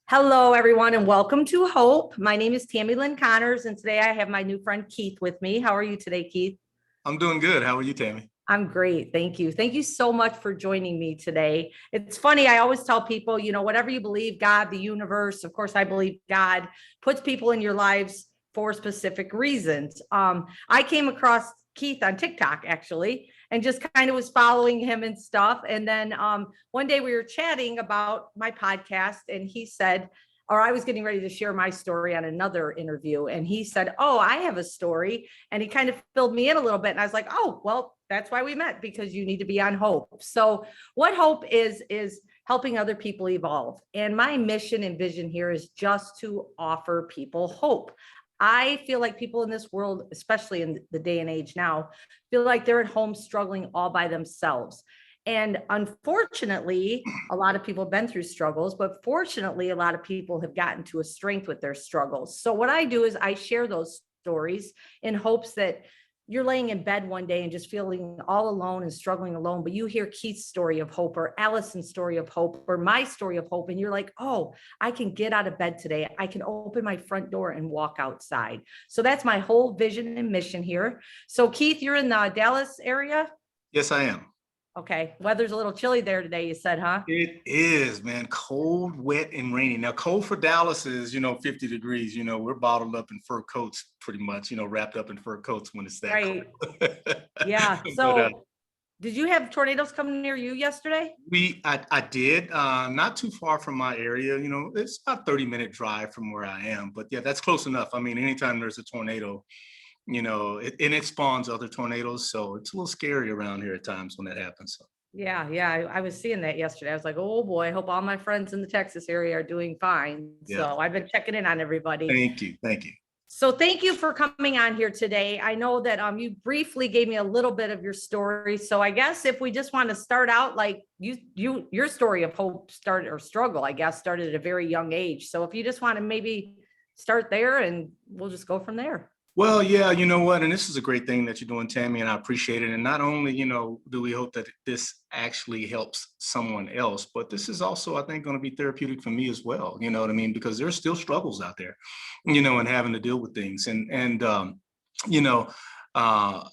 Hello, everyone, and welcome to Hope. My name is Tammy Lynn Connors, and today I have my new friend Keith with me. How are you today, Keith? I'm doing good. How are you, Tammy? I'm great. Thank you. Thank you so much for joining me today. It's funny. I always tell people, whatever you believe, God, the universe, of course, I believe God puts people in your lives for specific reasons. I came across Keith on TikTok actually, and just kind of was following him and stuff. And then one day we were chatting about my podcast, and he said, or I was getting ready to share my story on another interview. And he said, "Oh, I have a story." And he kind of filled me in a little bit. And I was like, "Oh, well, that's why we met, because you need to be on Hope." So, what Hope is helping other people evolve. And my mission and vision here is just to offer people hope. I feel like people in this world, especially in the day and age now, feel like they're at home struggling all by themselves. And unfortunately, a lot of people have been through struggles, but fortunately, a lot of people have gotten to a strength with their struggles. So, what I do is I share those stories in hopes that you're laying in bed one day and just feeling all alone and struggling alone, but you hear Keith's story of hope, or Allison's story of hope, or my story of hope, and you're like, "Oh, I can get out of bed today. I can open my front door and walk outside." So that's my whole vision and mission here. So, Keith, you're in the Dallas area. Yes, I am. Okay. Weather's a little chilly there today, you said, huh? It is, man, cold, wet, and rainy. Now, cold for Dallas is, 50 degrees. We're bottled up in fur coats pretty much, wrapped up in fur coats when it's that Right. cold. Yeah. But So, did you have tornadoes come near you yesterday? I did, not too far from my area. It's about 30-minute drive from where I am. But yeah, that's close enough. I mean, anytime there's a tornado, it spawns other tornadoes. So it's a little scary around here at times when that happens. So. Yeah, yeah, I was seeing that yesterday. I was like, "Oh boy, I hope all my friends in the Texas area are doing fine." Yeah. So I've been checking in on everybody. Thank you. Thank you. So thank you for coming on here today. I know that you briefly gave me a little bit of your story. So I guess if we just want to start out, like your story of hope started, or struggle, I guess, started at a very young age. So if you just want to maybe start there, and we'll just go from there. Well, yeah, you know what? And this is a great thing that you're doing, Tammy, and I appreciate it. And not only, do we hope that this actually helps someone else, but this is also, I think, going to be therapeutic for me as well. You know what I mean? Because there's still struggles out there, and having to deal with things. You know, uh,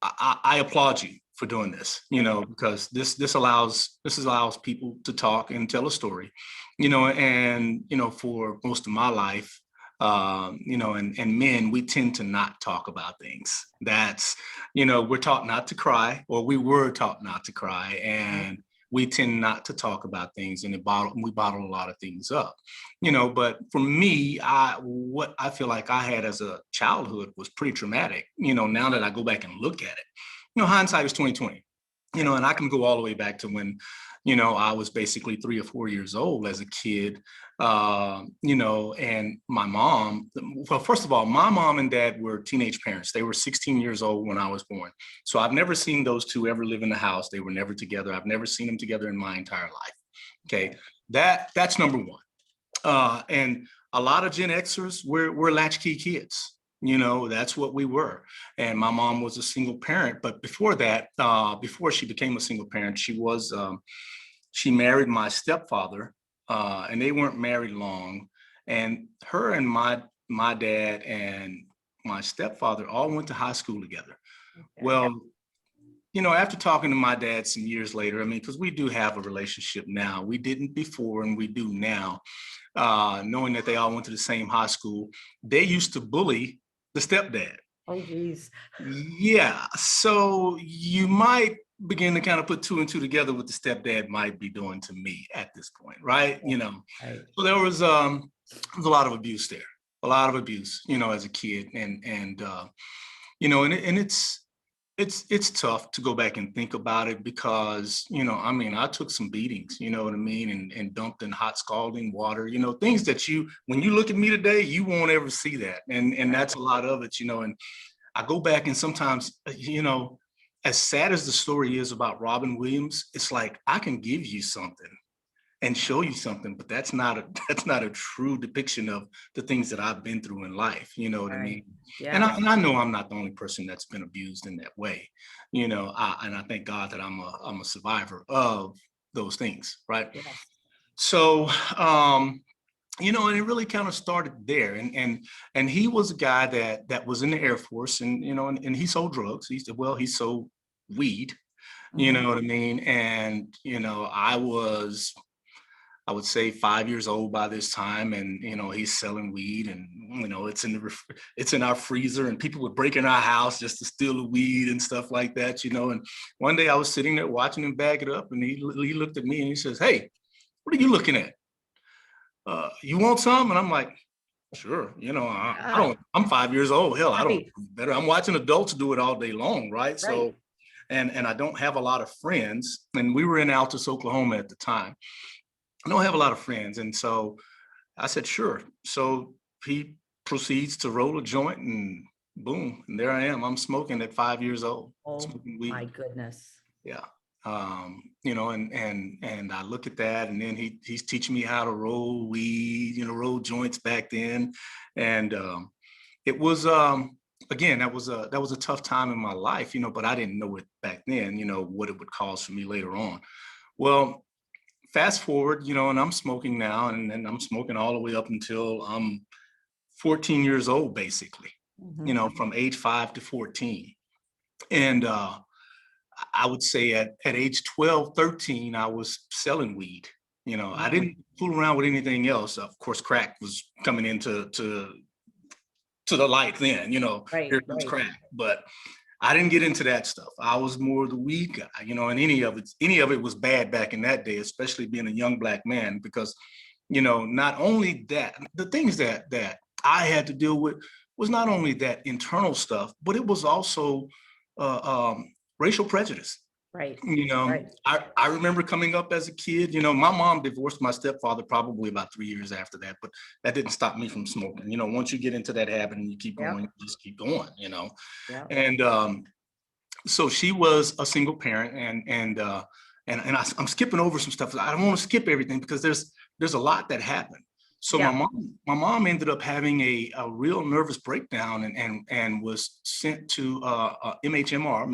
I applaud you for doing this, because this allows people to talk and tell a story, and for most of my life, and men, we tend to not talk about things. That's, we're taught not to cry, or we were taught not to cry, and we tend not to talk about things, and we bottle a lot of things up, But for me, what I feel like I had as a childhood was pretty traumatic. Now that I go back and look at it, hindsight is 2020. And I can go all the way back to when, I was basically 3 or 4 years old as a kid, and my mom, well, first of all, my mom and dad were teenage parents. They were 16 years old when I was born. So I've never seen those two ever live in the house. They were never together. I've never seen them together in my entire life. Okay. That's number one. And a lot of Gen Xers, we're latchkey kids. That's what we were. And my mom was a single parent. But before that, before she became a single parent, she married my stepfather, and they weren't married long. And her and my dad and my stepfather all went to high school together. Okay. Well, after talking to my dad some years later, I mean, because we do have a relationship now. We didn't before, and we do now. Knowing that they all went to the same high school, they used to bully the stepdad. Oh, geez. Yeah. So you might begin to kind of put two and two together what the stepdad might be doing to me at this point, right? Right. So there was a lot of abuse there, a lot of abuse, as a kid. And it's tough to go back and think about it because, I mean, I took some beatings, you know what I mean, and dumped in hot scalding water, things that when you look at me today, you won't ever see that. And that's a lot of it, and I go back and sometimes, as sad as the story is about Robin Williams, it's like I can give you something and show you something, but that's not a that's not a true depiction of the things that I've been through in life. You know what I Right. mean? And Yeah. I know I'm not the only person that's been abused in that way. And I thank God that I'm a survivor of those things, right? Yes. So, and it really kind of started there. And he was a guy that was in the Air Force, and he sold drugs. He sold weed, you Mhm. know what I mean? And, I would say 5 years old by this time, and he's selling weed, and it's it's in our freezer, and people would break in our house just to steal the weed and stuff like that. And one day I was sitting there watching him bag it up, and he looked at me and he says, "Hey, what are you looking at? You want some?" And I'm like, "Sure." I Yeah, don't. I'm 5 years old. Hell, I don't right, know better. I'm watching adults do it all day long, right? right. So, and I don't have a lot of friends, and we were in Altus, Oklahoma at the time. I don't have a lot of friends. And so I said, sure. So he proceeds to roll a joint, and boom, and there I am. I'm smoking at 5 years old, Oh smoking my weed. goodness. Yeah. And I look at that, and then he's teaching me how to roll weed, roll joints back then. And it was again, that was a tough time in my life, but I didn't know it back then, what it would cause for me later on. Well, fast forward, and I'm smoking now, and I'm smoking all the way up until I'm 14 years old, basically, Mhm. from age 5 to 14. And I would say at age 12, 13, I was selling weed. I Mhm. didn't fool around with anything else. Of course, crack was coming into to the light then, Right, here comes right, crack. But I didn't get into that stuff. I was more the weed guy, and any of it was bad back in that day, especially being a young black man, because, not only that, the things that I had to deal with was not only that internal stuff, but it was also racial prejudice. right, You know, right. I remember coming up as a kid, my mom divorced my stepfather probably about 3 years after that, but that didn't stop me from smoking. Once you get into that habit and you keep going, Yep, you just keep going. yep. And so she was a single parent, I'm skipping over some stuff. I don't want to skip everything because there's a lot that happened. So my Yeah. mom ended up having a real nervous breakdown, and was sent to MHMR,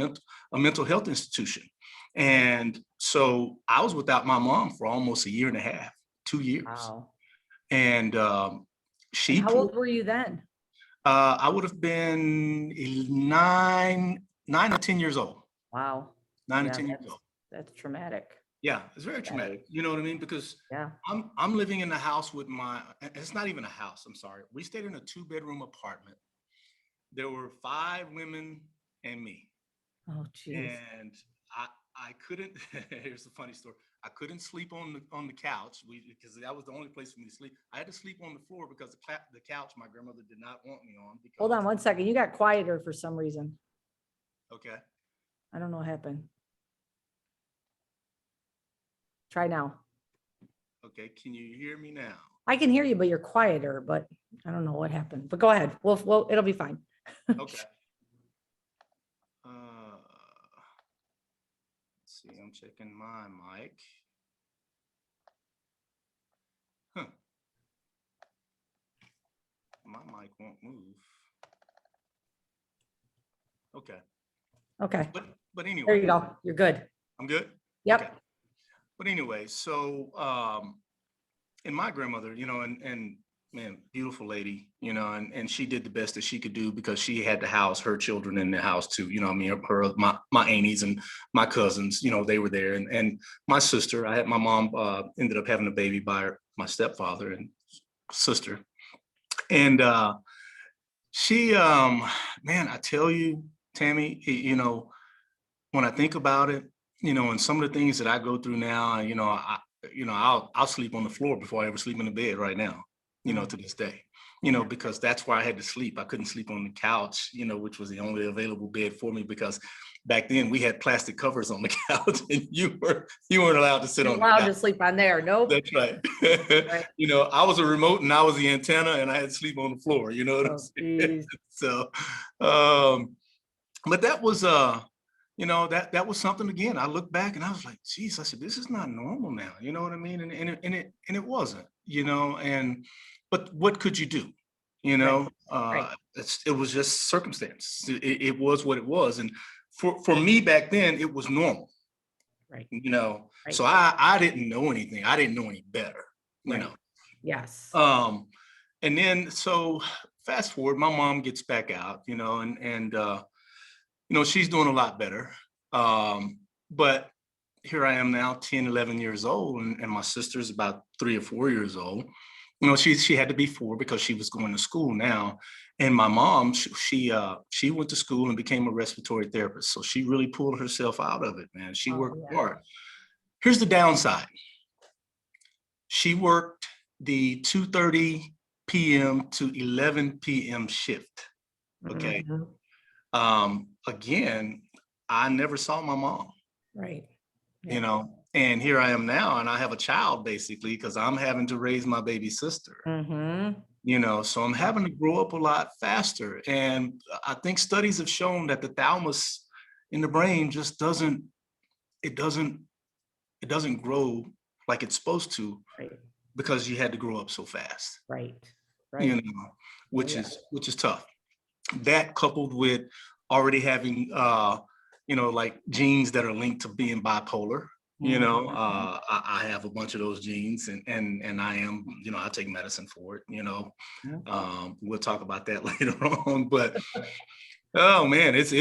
a mental health institution. And so I was without my mom for almost a year and a half, 2 years. Wow. And And she how pulled, old were you then? I would have been 9 or 10 years old. Wow. nine or Yeah, 10 years old. that's traumatic. Yeah, it's very Traumatic. traumatic. You know what I mean? Because Yeah. I'm living in the house with it's not even a house, I'm sorry. We stayed in a 2-bedroom apartment. There were 5 women and me. Oh, geez. And I couldn't, here's the funny story. I couldn't sleep on the couch, because that was the only place for me to sleep. I had to sleep on the floor because the couch my grandmother did not want me on, Hold because on one second. You got quieter for some reason. okay. I don't know what happened. Try now. Okay, can you hear me now? I can hear you, but you're quieter, but I don't know what happened. But go ahead. It'll be fine. Okay. Let's see, I'm checking my mic. Huh. My mic won't move. Okay. Okay. But There you anyway, go. You're good. I'm good. Okay. Yep. But anyway, so and my grandmother, and man, beautiful lady, and she did the best that she could do, because she had to house her children in the house too. I mean, my aunties and my cousins, they were there, and my sister. I had my mom ended up having a baby by my stepfather and sister, and she, man, I tell you, Tammy, when I think about it, and some of the things that I go through now, I'll sleep on the floor before I ever sleep in the bed right now, Mm. to this day, Yeah. because that's where I had to sleep. I couldn't sleep on the couch, which was the only available bed for me, because back then we had plastic covers on the couch, and you weren't allowed to sit You're on the allowed to couch. sleep on there. Nope. That's right. Right. I was a remote and I was the antenna, and I had to sleep on the floor, you know what I'm Oh, saying? geez. So, um, but that was that was something. Again, I look back and I was like, geez, I said, this is not normal now, you know what I mean? And it wasn't, and but what could you do? Right. Right. It was just circumstance. It was what it was. And for me back then, it was normal, Right. so Right. I didn't know anything. I didn't know any better, you Right. know. Yes. And then so fast forward, my mom gets back out, she's doing a lot better. But here I am now, 10, 11 years old, and my sister's about 3 or 4 years old. She had to be 4 because she was going to school now. And my mom, she went to school and became a respiratory therapist. So she really pulled herself out of it, man. She Oh, worked yeah. hard. Here's the downside. She worked the 2:30 p.m. to 11 p.m. shift. Okay. Mhm. Again, I never saw my mom, Right. Yeah. and here I am now, and I have a child basically because I'm having to raise my baby sister, Mm-hmm. so I'm having to grow up a lot faster. And I think studies have shown that the thalamus in the brain just it doesn't, it doesn't grow like it's supposed to Right. because you had to grow up so fast, Right. you Right. know, Oh, which yeah. is tough. That coupled with already having like genes that are linked to being bipolar. Mhm. I have a bunch of those genes, and I am, I take medicine for it. We'll talk about that later on. But oh man, it's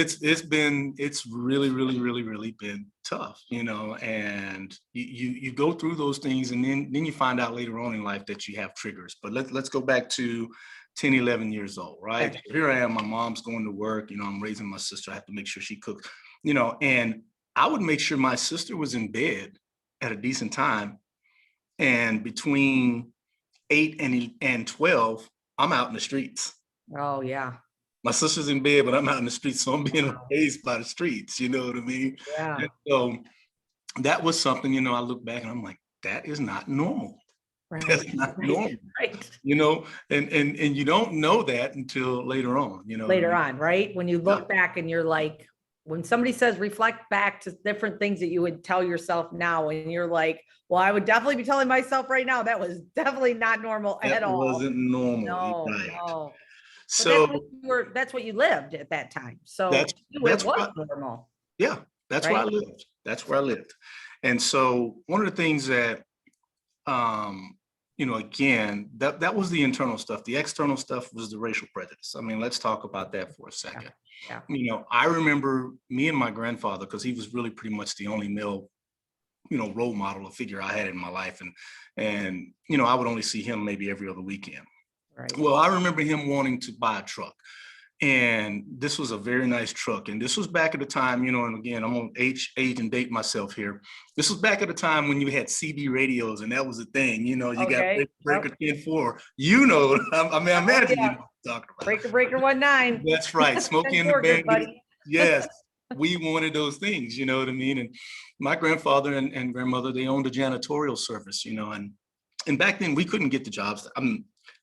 really, really, really, really been tough, and you go through those things, and then you find out later on in life that you have triggers. But let's go back to 10, 11 years old, right? Okay. Here I am, my mom's going to work, I'm raising my sister. I have to make sure she cooks, and I would make sure my sister was in bed at a decent time. And between 8 and 12, I'm out in the streets. Oh, yeah. My sister's in bed, but I'm out in the streets, so I'm being Wow. raised by the streets. You know what I mean? Yeah. And so that was something. I look back and I'm like, that is not normal. Right. That's not Right. normal. Right. And you don't know that until later on. You know what I Later mean? on, right? When you Yeah. look back and you're like, when somebody says reflect back to different things that you would tell yourself now, and you're like, well, I would definitely be telling myself right now that was definitely not normal That at all. wasn't normal. You're No, right. no. But So that's what you lived at that time. So that's to you, it that's was what normal, yeah, that's where I right? lived. That's where I lived. And so one of the things that um again, that was the internal stuff. The external stuff was the racial prejudice. I mean, let's talk about that for a Yeah. second. Yeah. I remember me and my grandfather, because he was really pretty much the only male, role model or figure I had in my life. And I would only see him maybe every other weekend. Right. Well, I remember him wanting to buy a truck. And this was a very nice truck. And this was back at the time, and again, I'm on age and date myself here. This was back at the time when you had CB radios, and that was a thing. You got Okay. breaker Yep. 10-4. I Oh, imagine you yeah. know what I'm talking about. Breaker 19. That's right. Smokey and the 10-4, good Bandit. buddy. Yes, we wanted those things, you know what I mean? And my grandfather and grandmother, they owned a janitorial service, and back then we couldn't get the jobs.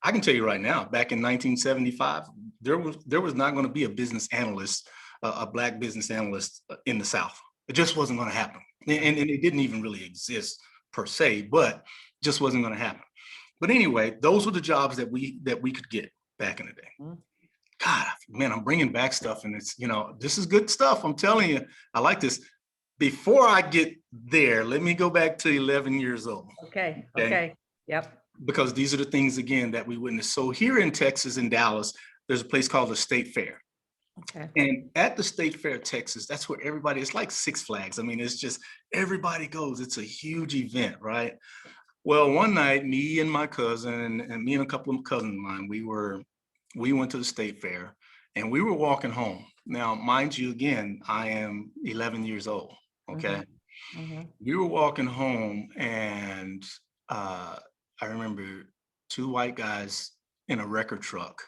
I can tell you right now, back in 1975, there was not going to be a business analyst, a black business analyst in the South. It just wasn't going to happen, and it didn't even really exist per se, but just wasn't going to happen. But anyway, those were the jobs that we could get back in the day. Mhm. God, man, I'm bringing back stuff, and it's this is good stuff. I'm telling you, I like this. Before I get there, let me go back to 11 years old. Okay. Okay. Okay. Yep. Because these are the things again that we witnessed. So here in Texas, in Dallas, there's a place called the State Fair. Okay. And at the State Fair, Texas, that's where everybody, it's like Six Flags. I mean, it's just everybody goes. It's a huge event, right? Well, one night, me and my cousin and me and a couple of cousins of mine, we went to the State Fair and we were walking home. Now, mind you, again, I am 11 years old. Okay. Mhm. We were walking home, and I remember two white guys in a record truck.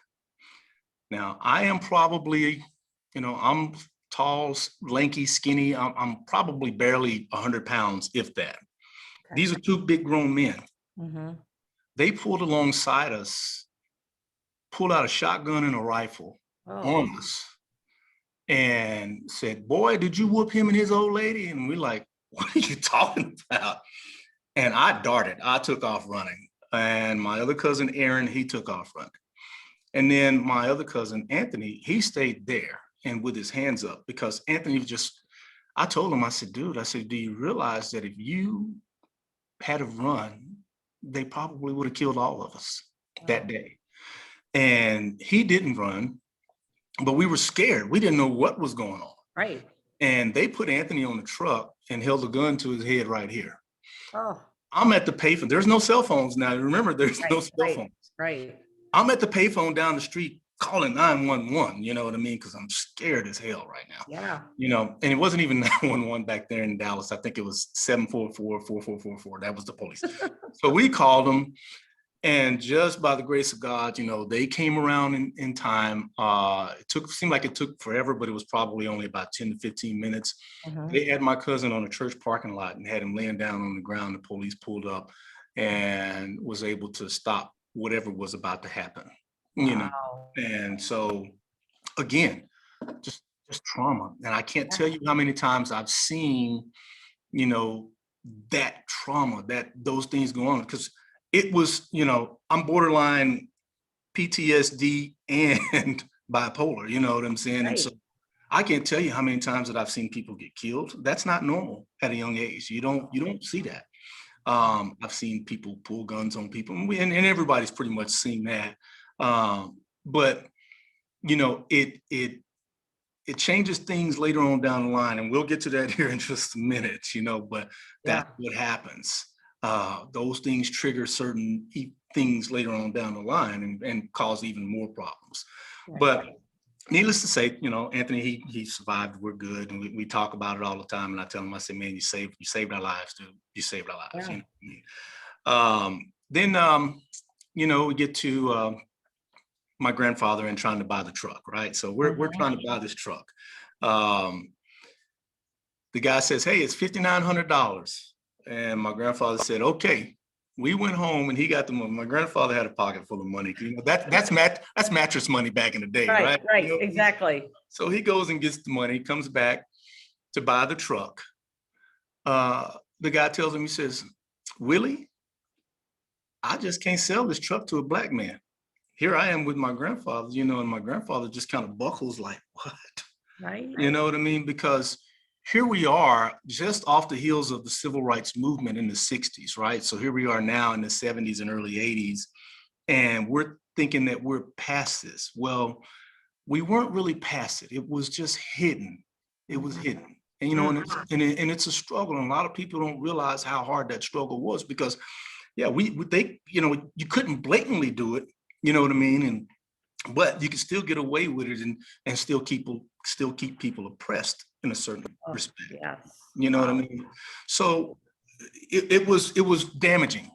Now, I am probably, I'm tall, lanky, skinny. I'm probably barely 100 pounds, if that. Okay. These are two big grown men. Mhm. They pulled alongside us, pulled out a shotgun and a rifle Oh. on us, and said, "Boy, did you whoop him and his old lady?" And we're like, "What are you talking about?" And I darted. I took off running. And my other cousin, Aaron, he took off running. And then my other cousin, Anthony, he stayed there and with his hands up, because Anthony I told him, I said, dude, I said, do you realize that if you had have run, they probably would have killed all of us that day. And he didn't run, but we were scared. We didn't know what was going on. Right. And they put Anthony on the truck and held a gun to his head right here. Oh. I'm at the payphone. There's no cell phones now. Remember, there's no cell phones. Right. I'm at the payphone down the street calling 911, you know what I mean? Because I'm scared as hell right now. Yeah. You know, and it wasn't even 911 back there in Dallas. I think it was 744-4444. That was the police. So we called them. And just by the grace of God, you know, they came around in time. Seemed like it took forever, but it was probably only about 10 to 15 minutes. They had my cousin on a church parking lot and had him laying down on the ground. The police pulled up and was able to stop whatever was about to happen, you know. And so, again, just trauma. And I can't tell you how many times I've seen, you know, that trauma, those things go on, because it was, you know, I'm borderline PTSD and bipolar, you know what I'm saying? And so I can't tell you how many times that I've seen people get killed. That's not normal at a young age. You don't see that. I've seen people pull guns on people, and everybody's pretty much seen that. But you know, it changes things later on down the line, and we'll get to that here in just a minute, you know, but that's what happens. Those things trigger certain things later on down the line and cause even more problems. But needless to say, you know, Anthony, he survived. We're good, and we talk about it all the time. And I tell him, I say, man, you saved our lives, dude. You saved our lives. You know? Then you know, we get to my grandfather and trying to buy the truck, right? So we're trying to buy this truck. The guy says, hey, it's $5,900. And my grandfather said, okay. We went home and he got the money. My grandfather had a pocket full of money. You know, that's mattress money back in the day, right? Right, you know? exactly. So he goes and gets the money, comes back to buy the truck. The guy tells him, he says, Willie, I just can't sell this truck to a black man. Here I am with my grandfather, you know, and my grandfather just kind of buckles like, what? Right. You know what I mean? Because here we are just off the heels of the civil rights movement in the 60s, right? So here we are now in the 70s and early 80s, and we're thinking that we're past this. Well, we weren't really past it. It was just hidden. It was hidden. And, you know, and it's a struggle. And a lot of people don't realize how hard that struggle was because, yeah, they, you know, you couldn't blatantly do it, you know what I mean? But you can still get away with it and still keep people oppressed in a certain respect. You know what I mean? So it was damaging,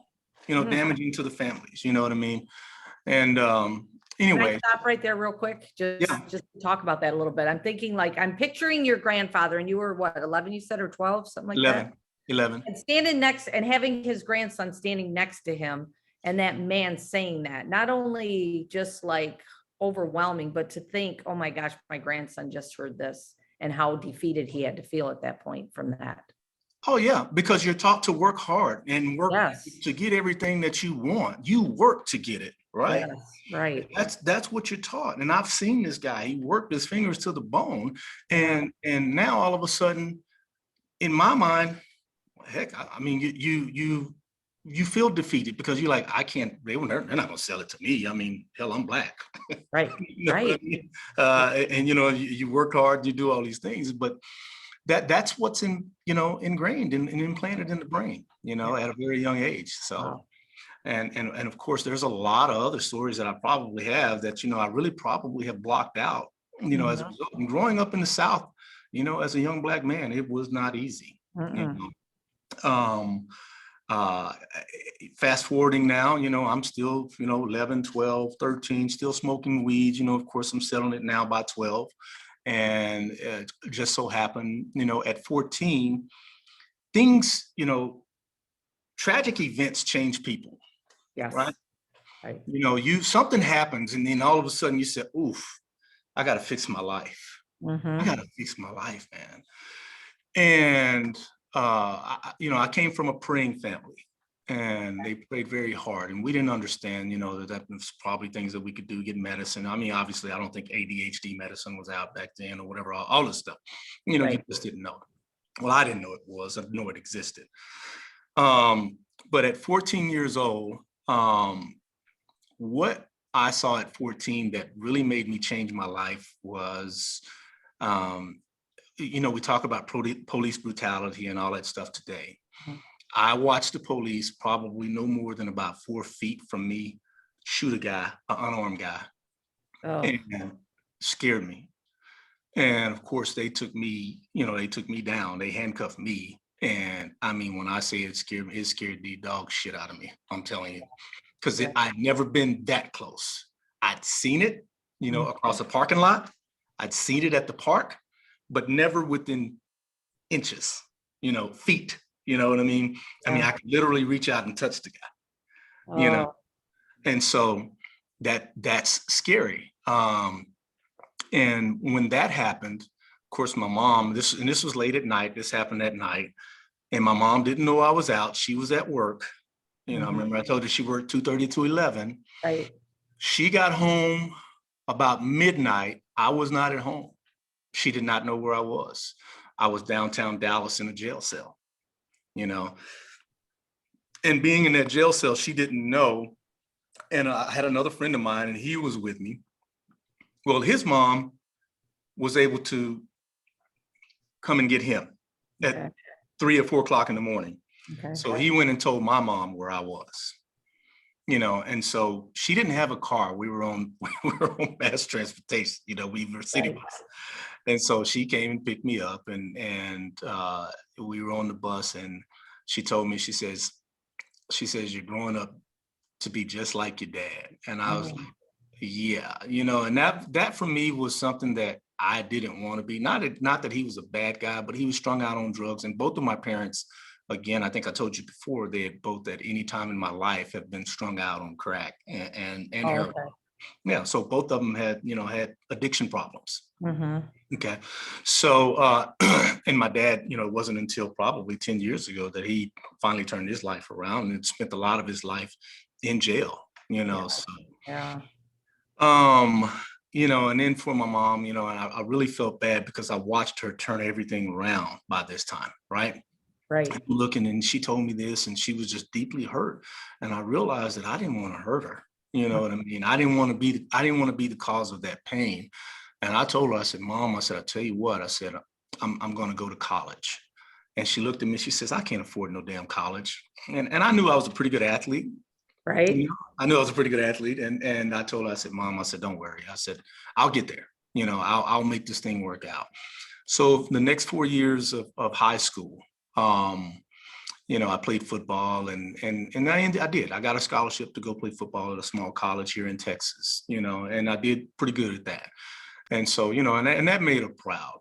you know, damaging to the families, you know what I mean? And anyway. Can I stop right there real quick? Just talk about that a little bit. I'm thinking like, I'm picturing your grandfather, and you were what, 11 you said, or 12, something like that? 11. And standing next and having his grandson standing next to him, and that man saying that, not only just like overwhelming, but to think, oh my gosh, my grandson just heard this, and how defeated he had to feel at that point from that. Oh yeah, because you're taught to work hard and work to get everything that you want. You work to get it, right? Yes, right. That's what you're taught. And I've seen this guy. He worked his fingers to the bone, and now all of a sudden, in my mind, heck, I mean, you feel defeated because you're like, I can't. They're not gonna sell it to me. I mean, hell, I'm black. Right. You know what I mean? And you know, you work hard, you do all these things, but that's what's ingrained and implanted in the brain, you know, at a very young age. So, and of course, there's a lot of other stories that I probably have that, you know, I really probably have blocked out, you know, as a result. And growing up in the South, you know, as a young black man, it was not easy. You know? Fast forwarding now, you know, I'm still, you know, 11, 12, 13, still smoking weed. You know, of course, I'm selling it now by 12. And it just so happened, you know, at 14, things, you know, tragic events change people. Yes. Right. You know, something happens and then all of a sudden you say, oof, I got to fix my life. I got to fix my life, man. And, you know, I came from a praying family. And they prayed very hard, and we didn't understand, you know, that was probably things that we could do, get medicine. I mean, obviously, I don't think ADHD medicine was out back then or whatever, all this stuff. You know, you just didn't know. Well, I didn't know it was. I didn't know it existed. But But at 14 years old, what I saw at 14 that really made me change my life was, we talk about police brutality and all that stuff today. Mhm. I watched the police probably no more than about 4 feet from me shoot a guy, an unarmed guy, Oh, and scared me. And of course, they took me down. They handcuffed me. And I mean, when I say it scared the dog shit out of me. I'm telling you, because yeah. I'd never been that close. I'd seen it, Mhm. across a parking lot. I'd seen it at the park, but never within inches, feet. You know what I mean? I mean, Yeah. I could literally reach out and touch the guy, you know, Oh, and so that's scary. And when that happened, of course, my mom, this was late at night. This happened at night, and my mom didn't know I was out. She was at work. mhm. Remember I told her she worked 2:30 to 11. Right. She got home about midnight. I was not at home. She did not know where I was. I was downtown Dallas in a jail cell, you know. And being in that jail cell, she didn't know. And I had another friend of mine, and he was with me. Well, his mom was able to come and get him Okay. at 3 or 4 o'clock in the morning. Okay. So he went and told my mom where I was, and so she didn't have a car. We were on we were on mass transportation, we were city Right. bus. And so she came and picked me up, and we were on the bus, and she told me, she says, you're growing up to be just like your dad. And I was like, Mhm. yeah, and that for me was something that I didn't want to be. Not that he was a bad guy, but he was strung out on drugs. And both of my parents, again, I think I told you before, they had both at any time in my life have been strung out on crack and Oh, heroin. okay. Yeah, so both of them had addiction problems. Mhm. Okay. So, and my dad, it wasn't until probably 10 years ago that he finally turned his life around and spent a lot of his life in jail, Yeah. so, Yeah. um, and then for my mom, and I really felt bad because I watched her turn everything around by this time, right? Right. Looking, and she told me this, and she was just deeply hurt. And I realized that I didn't want to hurt her. You know what I mean? I didn't want to be the cause of that pain. And I told her, I said, Mom, I said, I tell you what, I said, I'm going to go to college. And she looked at me, she says, I can't afford no damn college. And I knew I was a pretty good athlete. Right. I knew I was a pretty good athlete. And I told her, I said, Mom, I said, don't worry. I said, I'll get there. I'll make this thing work out. So the next 4 years of high school, I played football, and I did. I got a scholarship to go play football at a small college here in Texas, and I did pretty good at that. And so, and that made her proud,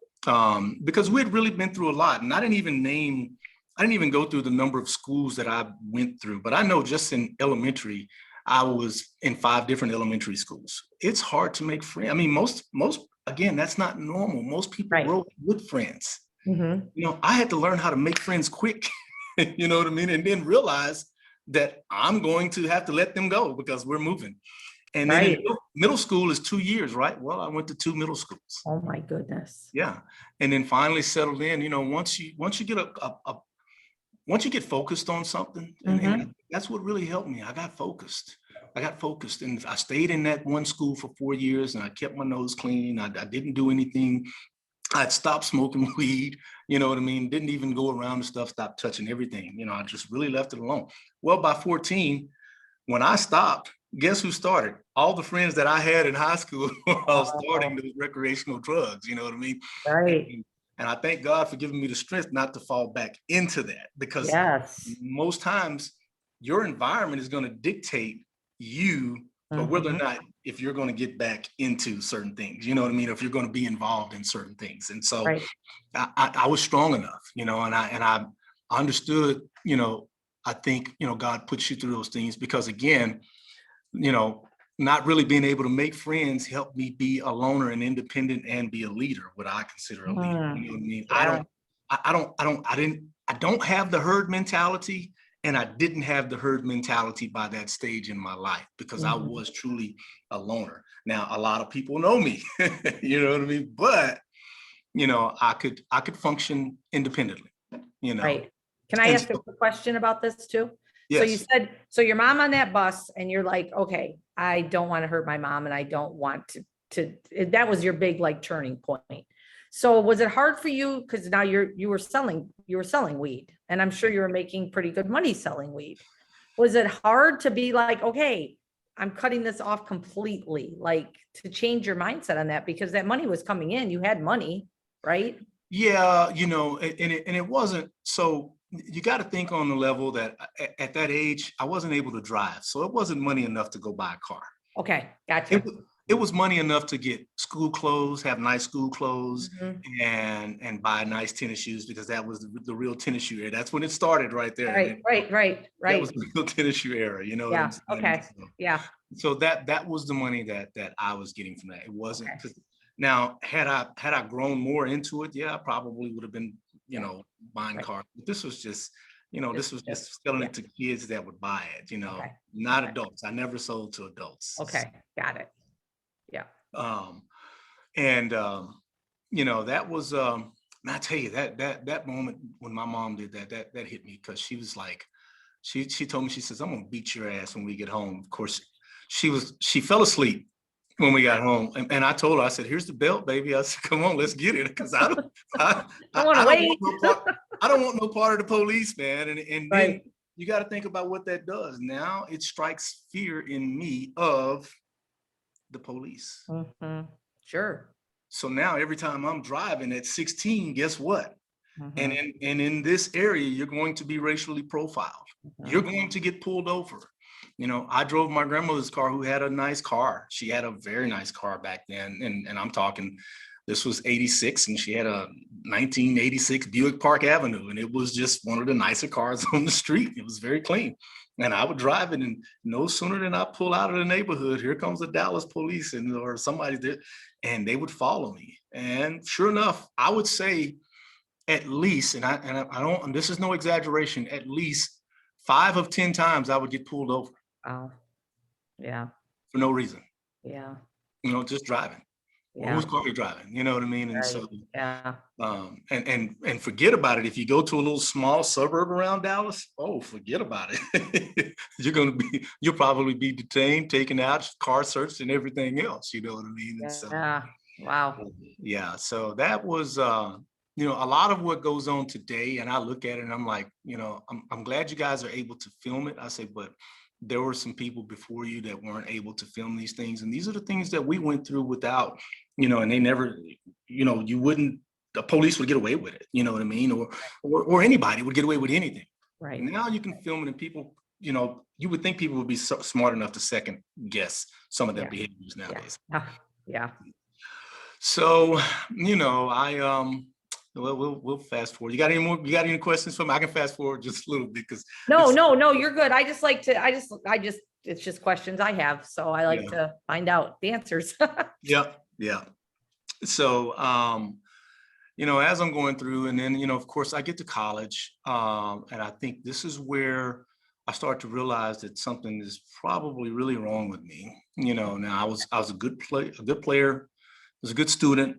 because we had really been through a lot. And I didn't even go through the number of schools that I went through, but I know just in elementary, I was in 5 different elementary schools. It's hard to make friends. I mean, again, that's not normal. Most people Right. grow up with friends. Mhm. I had to learn how to make friends quick, you know what I mean? And then realize that I'm going to have to let them go because we're moving. And then in Right. middle school is 2 years, right? Well, I went to 2 middle schools. Oh my goodness. Yeah. And then finally settled in, once you get once you get focused on something, and Mhm. that's what really helped me. I got focused. And I stayed in that one school for 4 years, and I kept my nose clean. I didn't do anything. I'd stopped smoking weed, you know what I mean? Didn't even go around the stuff, stopped touching everything. I just really left it alone. Well, by 14, when I stopped, guess who started? All the friends that I had in high school were starting Oh, those recreational drugs, you know what I mean? right. And I thank God for giving me the strength not to fall back into that, because Yes. most times your environment is going to dictate you, or whether or Mhm. not, if you're going to get back into certain things, you know what I mean? If you're going to be involved in certain things. And so Right. I was strong enough, and I understood, I think, God puts you through those things because, again, you know, not really being able to make friends helped me be a loner and independent and be a leader, what I consider a leader. You Mm. know what I mean? Yeah. I don't have the herd mentality, and I didn't have the herd mentality by that stage in my life because I Mhm. was truly a loner. Now, a lot of people know me, you know what I mean? But, I could function independently, you know? Right. Can I And ask a quick question about this too? So you Yes. said, so your mom on that bus and you're like, okay, I don't want to hurt my mom and I don't want that was your big like turning point. So was it hard for you? Because now you were selling weed and I'm sure you were making pretty good money selling weed. Was it hard to be like, okay, I'm cutting this off completely, like to change your mindset on that because that money was coming in, you had money, right? Yeah, and it wasn't so. You got to think on the level that at that age, I wasn't able to drive, so it wasn't money enough to go buy a car. Okay, It gotcha. was it was money enough to get school clothes, have nice school clothes, Mhm. and buy nice tennis shoes because that was the real tennis shoe era. That's when it started right there. Right, right, right, That was right. the real tennis shoe era. You know what I'm Yeah, saying? okay, yeah, So that was the money that I was getting from that. It wasn't okay, because now had I grown more into it, yeah, I probably would have been, yeah, buying right. cars. But this was just, this was Just, just selling yeah, it to kids that would buy it, okay, not okay, adults. I never sold to adults. okay, got it. Yeah, Um, and that was and I tell you that moment when my mom did that hit me because she was like, she told me, she says, I'm gonna beat your ass when we get home. Of course, she fell asleep when we got home. And I told her, I said, here's the belt, baby. I said, come on, let's get it. Because I, I want to I don't want wait. no part, I don't want no part of the police, man. And then Right. you got to think about what that does. Now it strikes fear in me of the police. Mhm. Sure. So now every time I'm driving at 16, guess what? And Mhm, in this area, you're going to be racially profiled. You're mhm. going to get pulled over. I drove my grandmother's car, who had a nice car. She had a very nice car back then. And I'm talking, this was 86, and she had a 1986 Buick Park Avenue. And it was just one of the nicer cars on the street. It was very clean. And I would drive it, and no sooner than I pull out of the neighborhood, here comes the Dallas police or somebody there, and they would follow me. And sure enough, I would say at least, and I don't, and this is no exaggeration, at least 5 of 10 times I would get pulled over Wow. Yeah, for no reason, yeah, just driving. Well, yeah, whose car you're driving, you know what I mean? And right. so, Yeah, and forget about it. If you go to a little small suburb around Dallas, oh, forget about it. You'll probably be detained, taken out, car searched, and everything else. You know what I mean? And so, yeah. Wow. yeah, so that was a lot of what goes on today, and I look at it and I'm like, I'm glad you guys are able to film it. I say, but there were some people before you that weren't able to film these things, and these are the things that we went through without, and they never, you wouldn't, the police would get away with it, you know what I mean, or anybody would get away with anything. Right. Now you can film it, and people, you would think people would be so smart enough to second guess some of their Yeah, behaviors yeah, nowadays. yeah, yeah. So, I well, we'll fast forward. You got any questions for me? I can fast forward just a little bit because No, it's no, no, you're good. I just like to, it's just questions I have. So I like yeah, to find out the answers. yeah, yeah. So, as I'm going through, and then, of course, I get to college, and I think this is where I start to realize that something is probably really wrong with me. Now I was a good player, was a good student,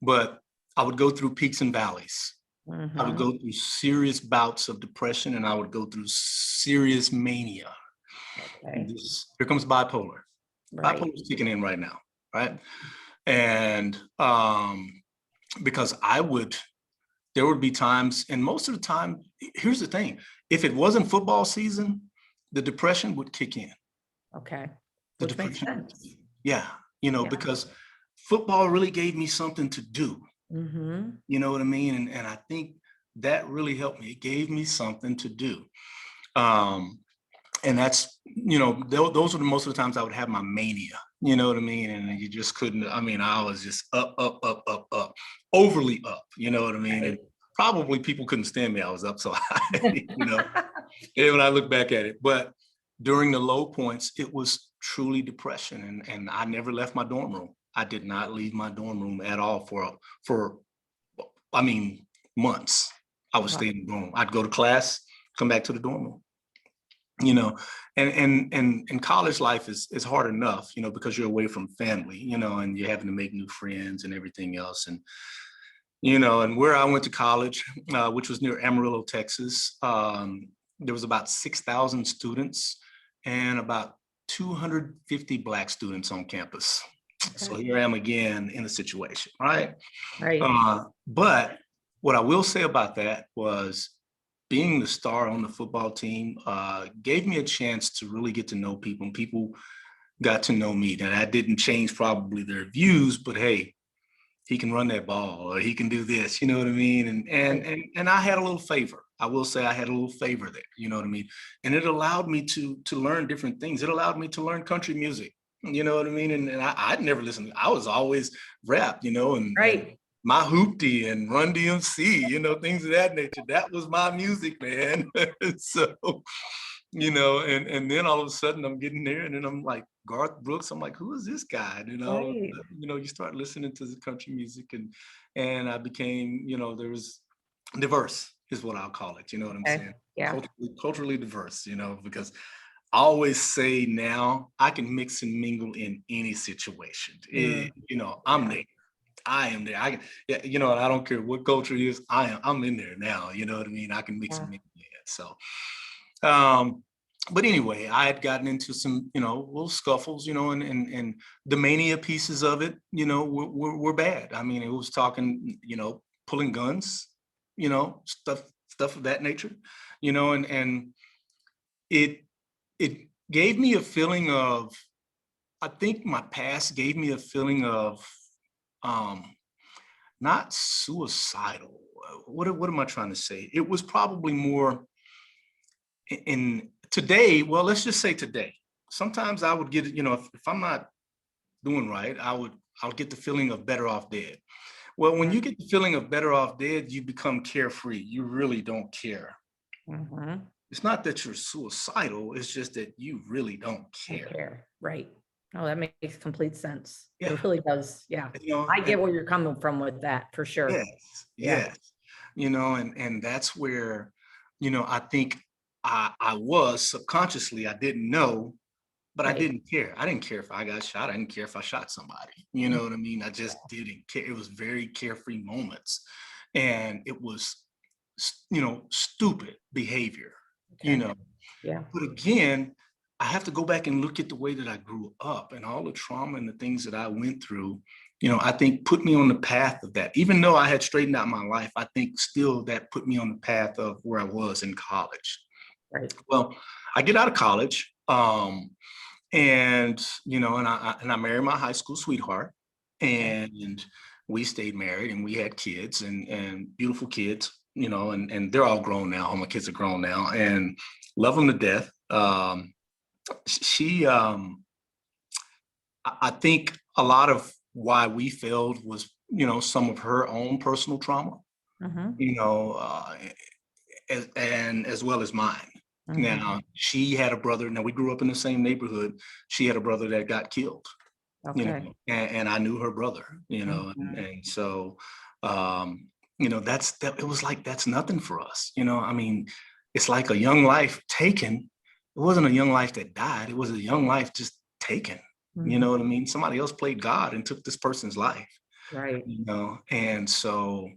but I would go through peaks and valleys. I would Mhm. go through serious bouts of depression, and I would go through serious mania. Okay. Here comes bipolar. Right. Bipolar is kicking in right now, right? And because there would be times, and most of the time, here's the thing: if it wasn't football season, the depression would kick in. Okay. The Which makes depression, sense. yeah, Yeah. because football really gave me something to do. Hmm. You know what I mean? And I think that really helped me. It gave me something to do. Um, and that's, those were the most of the times I would have my mania. You know what I mean? And you just couldn't, I mean, I was just up, up, up, up, up, overly up, you know what I mean? And Right. probably people couldn't stand me. I was up so high, and when I look back at it. But during the low points, it was truly depression. And I never left my dorm room. I did not leave my dorm room at all for I mean, months. I would Wow. stay in the dorm. I'd go to class, come back to the dorm room. You know, and college life is hard enough, because you're away from family, and you're having to make new friends and everything else. And where I went to college, which was near Amarillo, Texas, there was about 6,000 students and about 250 Black students on campus. So Okay. here I am again in a situation, right? Right. But what I will say about that was being the star on the football team gave me a chance to really get to know people, and people got to know me. And that didn't change probably their views, but hey, he can run that ball or he can do this, you know what I mean? And I had a little favor. I will say I had a little favor there, you know what I mean? And it allowed me to learn different things. It allowed me to learn country music, you know what I mean? And I'd never listened. I was always rap, you know, and Right. my H.O.P.E and Run DMC, you know, things of that nature. That was my music, man. So, you know, and then all of a sudden I'm getting there and then I'm like, Garth Brooks, I'm like, who is this guy? And, Right. you know, you start listening to the country music and I became, you know, there was diverse is what I'll call it. You know what I'm Okay. saying? Yeah. Culturally diverse, you know, because I always say now I can mix and mingle in any situation. Mm, You know, I'm yeah. there. I am there. Yeah, you know, I don't care what culture it is. I'm in there now. You know what I mean? I can mix Yeah. and mingle in. So, um, but anyway, I had gotten into some, you know, little scuffles, you know, and the mania pieces of it, you know, were bad. I mean, it was talking, you know, pulling guns, you know, stuff of that nature, you know, and it it gave me a feeling of, I think my past gave me a feeling of um not suicidal. What am I trying to say? It was probably more in today. Well, let's just say today. Sometimes I would get, you know, if I'm not doing right, I'll get the feeling of better off dead. Well, when Yeah. you get the feeling of better off dead, you become carefree. You really don't care. Mhm. It's not that you're suicidal, it's just that you really don't Don't care. care. Right. Oh, that makes complete sense. Yeah. It really does. Yeah. You know, I get where you're coming from with that for sure. yes, Yeah. yes. You know, and that's where, you know, I think I was subconsciously, I didn't know, but I Right. didn't care. I didn't care if I got shot. I didn't care if I shot somebody. You know what I mean? I just didn't care. It was very carefree moments. And it was, you know, stupid behavior, you Okay. know. Yeah. But again, I have to go back and look at the way that I grew up and all the trauma and the things that I went through, you know, I think put me on the path of that. Even though I had straightened out my life, I think still that put me on the path of where I was in college. Right. Well, I get out of college, and you know, and I married my high school sweetheart, Okay. and we stayed married, and we had kids, and beautiful kids, you know, and they're all grown now. All my kids are grown now, and love them to death. She, I think a lot of why we failed was, you know, some of her own personal trauma, Mhm. you know, and as well as mine. Mhm. Now, she had a brother. Now, we grew up in the same neighborhood. She had a brother that got killed, you Okay. know, and I knew her brother, you know, Mhm. and so, you know, that it was like, that's nothing for us. You know, I mean, it's like a young life taken. It wasn't a young life that died. It was a young life just taken. You know what I Mhm. mean? Somebody else played God and took this person's life, Right. you know, and so,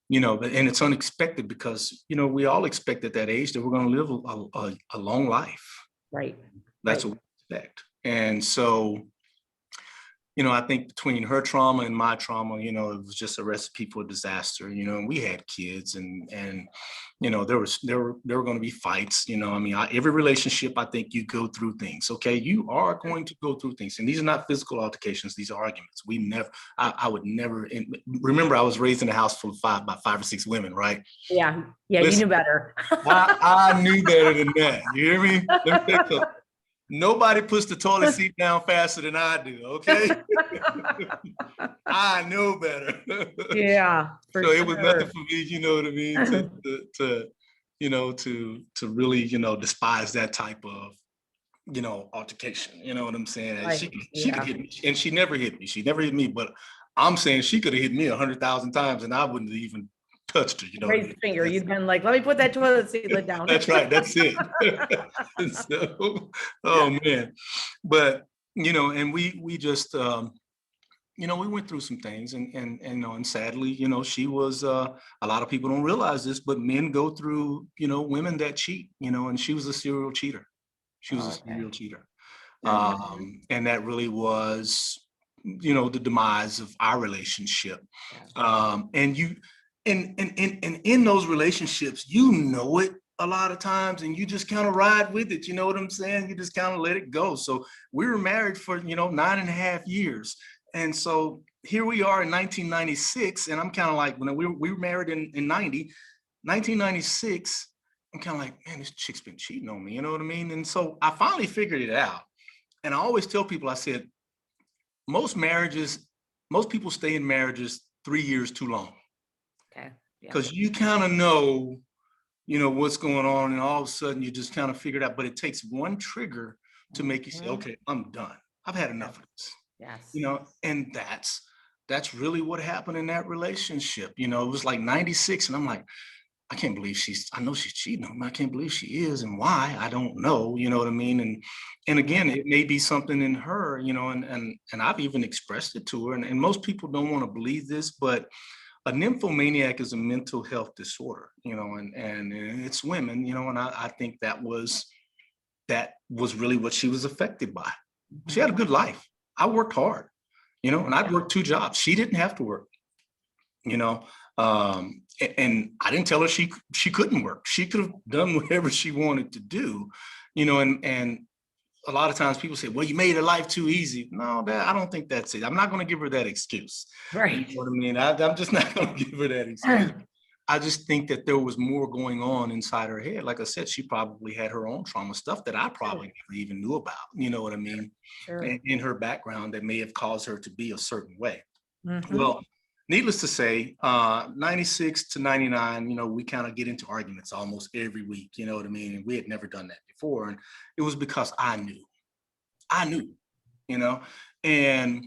you know, and it's unexpected because, you know, we all expect at that age that we're going to live a long life. Right. That's Right. what we expect. And so, you know, I think between her trauma and my trauma, you know, it was just a recipe for disaster, you know, and we had kids and, you know, there were going to be fights, you know, I mean, every relationship, I think you go through things, okay, you are going to go through things. And these are not physical altercations. These are arguments. I would never, and remember I was raised in a house full of by 5 or 6 women, right? Yeah. Yeah. You Listen, knew better. I knew better than that. You hear me? Let me tell you something. Nobody puts the toilet seat down faster than I do, okay? I know better. Yeah, for So it was nothing sure. for me, you know what I mean, to you know, to really, you know, despise that type of, you know, altercation. You know what I'm saying? And Right. she could Yeah. hit me, and she never hit me. She never hit me, but I'm saying she could have hit me 100,000 times, and I wouldn't have even touched her. You know what I Raise the mean? finger. You've been like, let me put that toilet seat lid down. That's right. That's it. So, oh man, but you know, and we just we went through some things, and sadly, she was, a lot of people don't realize this, but men go through, women that cheat, and she was a serial cheater. She was a Oh, okay. serial cheater. Mhm. And that really was, the demise of our relationship. Yeah. And you, and in those relationships, it a lot of times, and you just kind of ride with it. You know what I'm saying? You just kind of let it go. So we were married for, 9.5 years. And so here we are in 1996. And I'm kind of like, when we were married in 1996, I'm kind of like, man, this chick's been cheating on me. You know what I mean? And so I finally figured it out. And I always tell people, I said, most marriages, most people stay in marriages 3 years too long, Okay. Yeah. because you kind of know, what's going on, and all of a sudden you just kind of figure it out. But it takes one trigger to make you say, Mhm. okay, I'm done. I've had enough Yeah. of this, Yes. and that's really what happened in that relationship. It was like 96, and I'm like, I know she's cheating on me. I can't believe she is. And why? I don't know. You know what I mean? And again, it may be something in her, and I've even expressed it to her. And most people don't want to believe this, but a nymphomaniac is a mental health disorder, and it's women, and I think that was really what she was affected by. She Mhm. had a good life. I worked hard, and I'd Yeah. worked 2 jobs. She didn't have to work, you know. And I didn't tell her she couldn't work. She could have done whatever she wanted to do, and a lot of times people say, well, you made her life too easy. No, I don't think that's it. I'm not going to give her that excuse. You know Right. what I mean? I'm just not going to give her that excuse. I just think that there was more going on inside her head. Like I said, she probably had her own trauma, stuff that I Sure. probably never even knew about. You know what I mean? Sure. In her background that may have caused her to be a certain way. Mhm. Well, needless to say, 96 to 99, we kind of get into arguments almost every week. You know what I mean? And we had never done that before. And it was because I knew, you know, and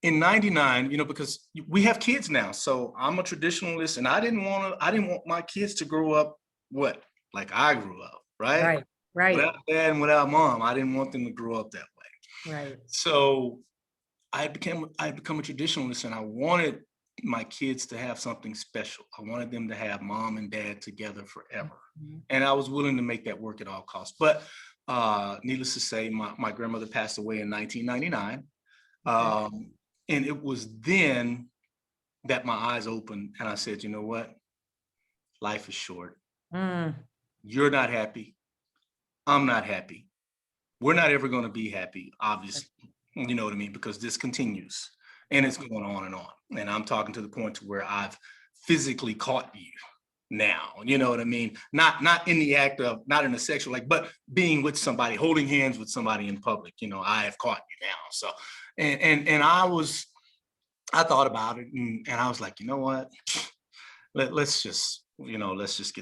in 99, because we have kids now. So I'm a traditionalist, and I didn't want my kids to grow up what? Like I grew up, right? Right. Right. Without dad and without mom. I didn't want them to grow up that way. Right. So I had become a traditionalist, and I wanted my kids to have something special. I wanted them to have mom and dad together forever. Mhm. And I was willing to make that work at all costs. But needless to say, my grandmother passed away in 1999. Okay. Um, and it was then that my eyes opened, and I said, you know what? Life is short. Mm. You're not happy. I'm not happy. We're not ever going to be happy, obviously. You know what I mean? Because this continues, and Yeah. it's going on and on. And I'm talking to the point to where I've physically caught you now. You know what I mean? Not in the act of, not in a sexual, like, but being with somebody, holding hands with somebody in public. I have caught you now. So, and I thought about it, and I was like, you know what? Let's just, let's just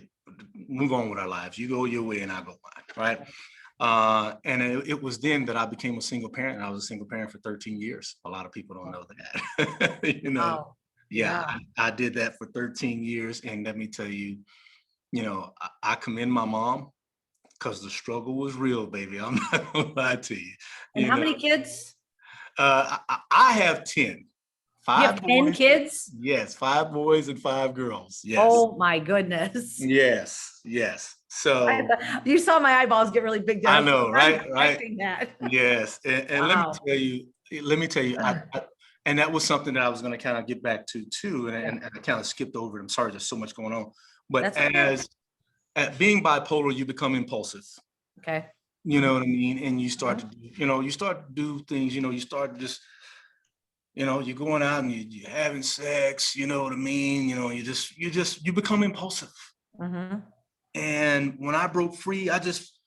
move on with our lives. You go your way and I go mine, right? And it was then that I became a single parent. And I was a single parent for 13 years. A lot of people don't know that. Wow. Yeah, Yeah. I did that for 13 years. And let me tell you, I commend my mom, because the struggle was real, baby. I'm not gonna lie to you. And You how know, many kids? I have 10, You five have 10 boys. kids? Yes, 5 boys and 5 girls. Yes. Oh my goodness. Yes. Yes. So You saw my eyeballs get really big there. I I was know, not right? Right. expecting that. Yes. And Wow. let me tell you, and that was something that I was going to kind of get back to too. And, Yeah. and I kind of skipped over it. I'm sorry, there's so much going on. But That's okay. at being bipolar, you become impulsive. Okay. You know what I mean? And you start Mhm. to, you start to do things, you start to just, you're going out and you're having sex, you know what I mean? You become impulsive. Mhm. And when I broke free, I just,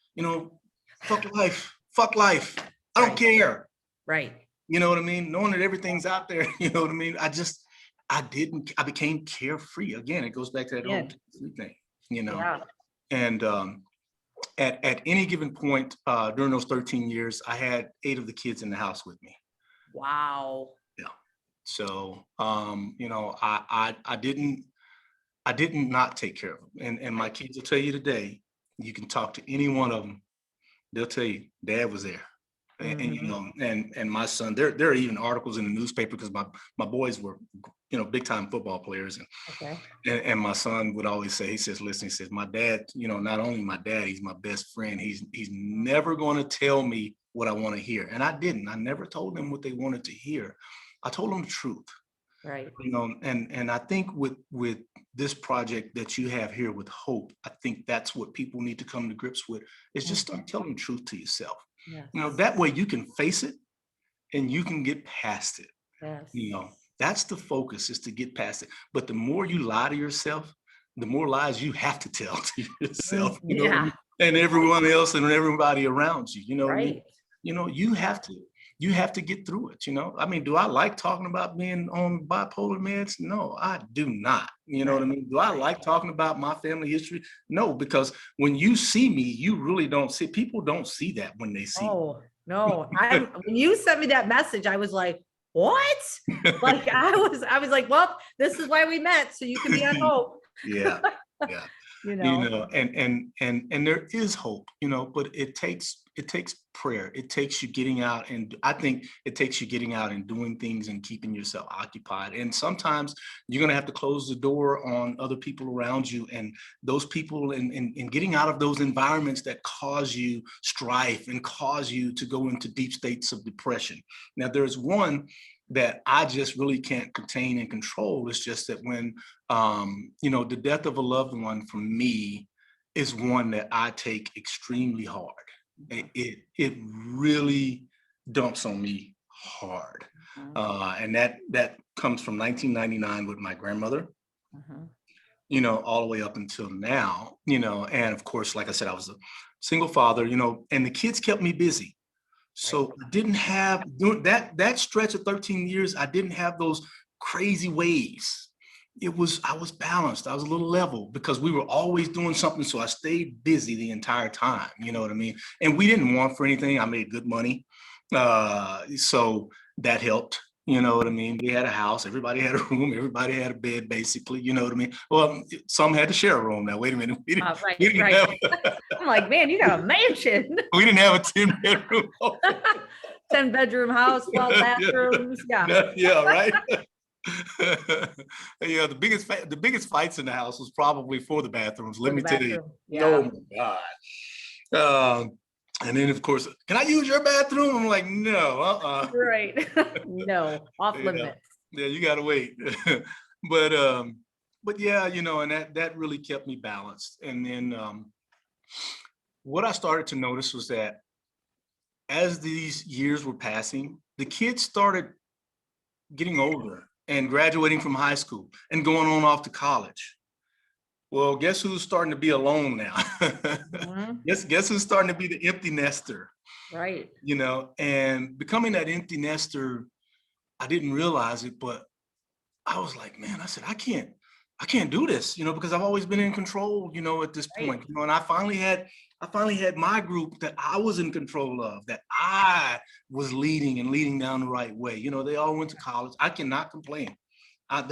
fuck life, fuck life. I don't Right. care. Right. You know what I mean? Knowing that everything's out there, you know what I mean? I became carefree. Again, it goes back to that whole Yeah. carefree thing. Yeah. And at any given point during those 13 years, I had 8 of the kids in the house with me. Wow. Yeah. So, I didn't not take care of them. And my Right. kids will tell you today, you can talk to any one of them. They'll tell you, Dad was there. And you know, and my son, there are even articles in the newspaper because my boys were, you know, big time football players, Okay. and my son would always say, he says, listen, he says, my dad, you know, not only my dad, he's my best friend. He's never going to tell me what I want to hear, and I didn't. I never told them what they wanted to hear. I told them the truth. Right. You know, and I think with this project that you have here with Hope, I think that's what people need to come to grips with, is just start telling the truth to yourself. Yes. You know, that way you can face it and you can get past it. Yes. You know, that's the focus, is to get past it. But the more you lie to yourself, the more lies you have to tell to yourself, you know what I Yeah. mean? And everyone else and everybody around you, you know what I mean? Right. You know, you have to get through it, you know? I mean, do I like talking about being on bipolar meds? No, I do not. You know what I Right. mean? Do I like talking about my family history? No, because when you see me, you really don't see, people don't see that when they see Oh, no. When you sent me that message, I was like, what? Like I was like, well, this is why we met. So you can be on me. Hope, Yeah, yeah. you You know? know, and there is hope, you know, but it takes prayer. It takes you getting out, and I think it takes you getting out and doing things and keeping yourself occupied. And sometimes you're gonna have to close the door on other people around you, and those people, and getting out of those environments that cause you strife and cause you to go into deep states of depression. Now, there's one that I just really can't contain and control. It's just that when you know, the death of a loved one for me is one that I take extremely hard. It really dumps on me hard. And that comes from 1999 with my grandmother, you know, all the way up until now, you know. And of course, like I said, I was a single father, you know, and the kids kept me busy. So I didn't have, during that stretch of 13 years, I didn't have those crazy waves. I was balanced. I was a little level because we were always doing something. So I stayed busy the entire time. You know what I mean? And we didn't want for anything. I made good money. So that helped. You know what I mean? We had a house. Everybody had a room. Everybody had a bed, basically. You know what I mean? Well, some had to share a room. Now, wait a minute. Right, We didn't right. have, I'm like, man, you got a mansion. we didn't have a 10-bedroom. 10-bedroom house, 12 bathrooms. Yeah. Yeah, right. Yeah, the biggest fights in the house was probably for the bathrooms. Let For me the tell you. bathroom. Oh Yeah. my God. And then of course, can I use your bathroom? I'm like, no, Right. No, off Yeah, limits. yeah, you gotta wait. But but yeah, you know, and that really kept me balanced. And then what I started to notice was that as these years were passing, the kids started getting older and graduating from high school and going on off to college. Well, guess who's starting to be alone now? Guess who's starting to be the empty nester, Right. you know? And becoming that empty nester, I didn't realize it, but I was like, man, I said, I can't do this, you know, because I've always been in control, you know, at this Right. point, you know, and I finally had my group that I was in control of, that I was leading and leading down the right way. You know, they all went to college. I cannot complain. I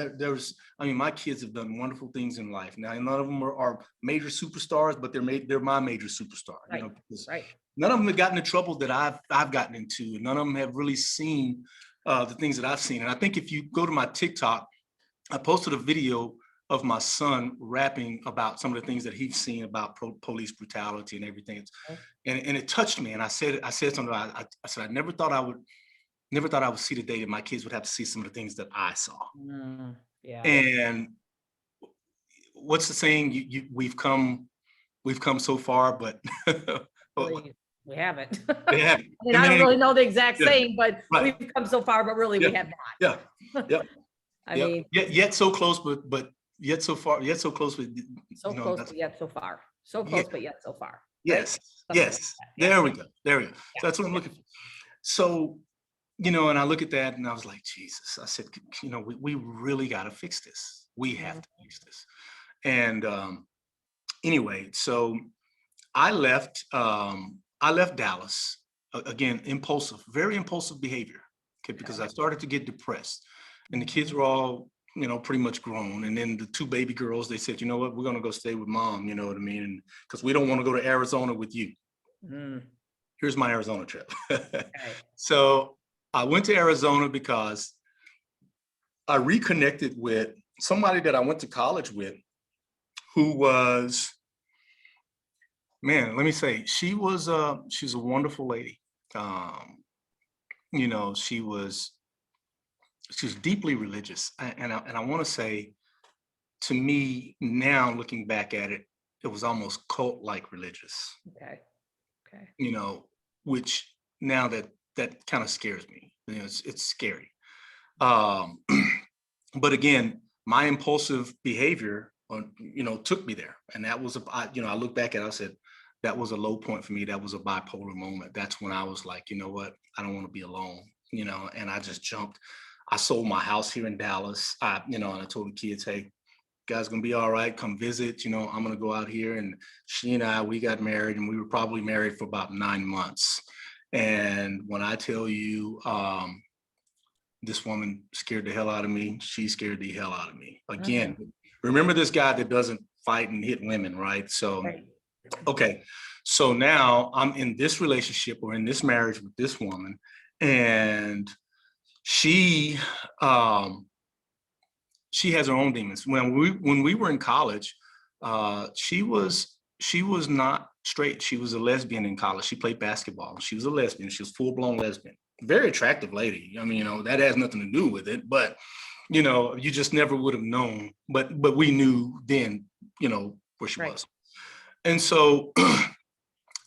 mean, my kids have done wonderful things in life. Now, none of them are major superstars, but they're my major superstar, you Right. know, because Right. none of them have gotten in trouble that I've gotten into, and none of them have really seen the things that I've seen. And I think if you go to my TikTok, I posted a video of my son rapping about some of the things that he's seen about police brutality and everything. And it touched me. And I said something. I said, I never thought I would see the day that my kids would have to see some of the things that I saw. Yeah. And what's the saying? We've come so far, but Really, we haven't. they haven't. I mean, I don't really know the exact Yeah, saying, but right. we've come so far, but really we have not. Yeah. I Yep. mean, Yet so close, but yet so far, yet so close with, so you know, close, that's, but yet so far. So yeah, close, but yet so far. Right? yes, Something like yes. that. Yeah. There we go. There we go. Yeah. So that's what I'm looking for. So, you know, and I look at that and I was like, Jesus, I said, you know, we really got to fix this. We have to fix this. And anyway, so I left Dallas, again, very impulsive behavior. Okay, because I started to get depressed, and the kids were all, you know, pretty much grown. And then the two baby girls, they said, you know what, we're gonna go stay with mom, you know what I mean? And because we don't want to go to Arizona with you. Mm. here's my Arizona trip. Okay. So I went to Arizona because I reconnected with somebody that I went to college with who was, man, let me say, she's a wonderful lady. Um, you know, she's deeply religious. And I want to say, to me now, looking back at it, it was almost cult-like religious, Okay. Okay. you know, which now that kind of scares me. You know, it's scary. Um, but again, my impulsive behavior, took me there, and that was I look back at it, I said that was a low point for me. That was a bipolar moment. That's when I was like, you know what, I don't want to be alone, and I just jumped. I sold my house here in Dallas. And I told the kids, hey, guys, gonna be all right. Come visit. I'm gonna go out here. And she and I, we got married, and we were probably married for about 9 months. And when I tell you, this woman scared the hell out of me. She scared the hell out of me. Again, remember this guy that doesn't fight and hit women, right? So, Right. okay. So now I'm in this relationship or in this marriage with this woman, and she has her own demons. When we were in college, she was not straight. She was a lesbian in college. She played basketball. She was a lesbian. She was full-blown lesbian. Very attractive lady. I mean, that has nothing to do with it, but you just never would have known. But we knew then, where she was. And so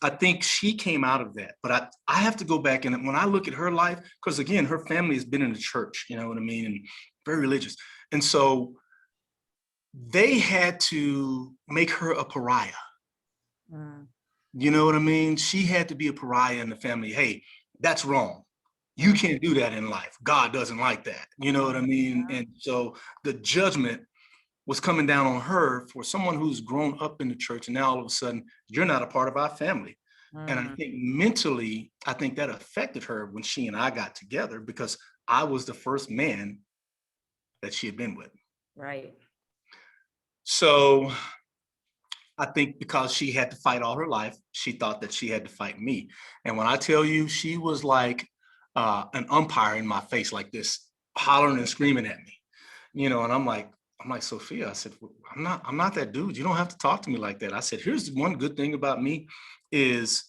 I think she came out of that. But I have to go back, and when I look at her life, because again, her family has been in the church, you know what I mean, and very religious. And so they had to make her a pariah. You know what I mean? She had to be a pariah in the family. Hey, that's wrong. You can't do that in life. God doesn't like that. You know what I mean? And so the judgment was coming down on her for someone who's grown up in the church, and now all of a sudden you're not a part of our family. And I think mentally, I think that affected her when she and I got together, because I was the first man that she had been with. Right. So I think because she had to fight all her life, she thought that she had to fight me. And when I tell you, she was like an umpire in my face, like this, hollering and screaming at me, and I'm like, Sophia, I said, I'm not that dude. You don't have to talk to me like that. I said, here's one good thing about me is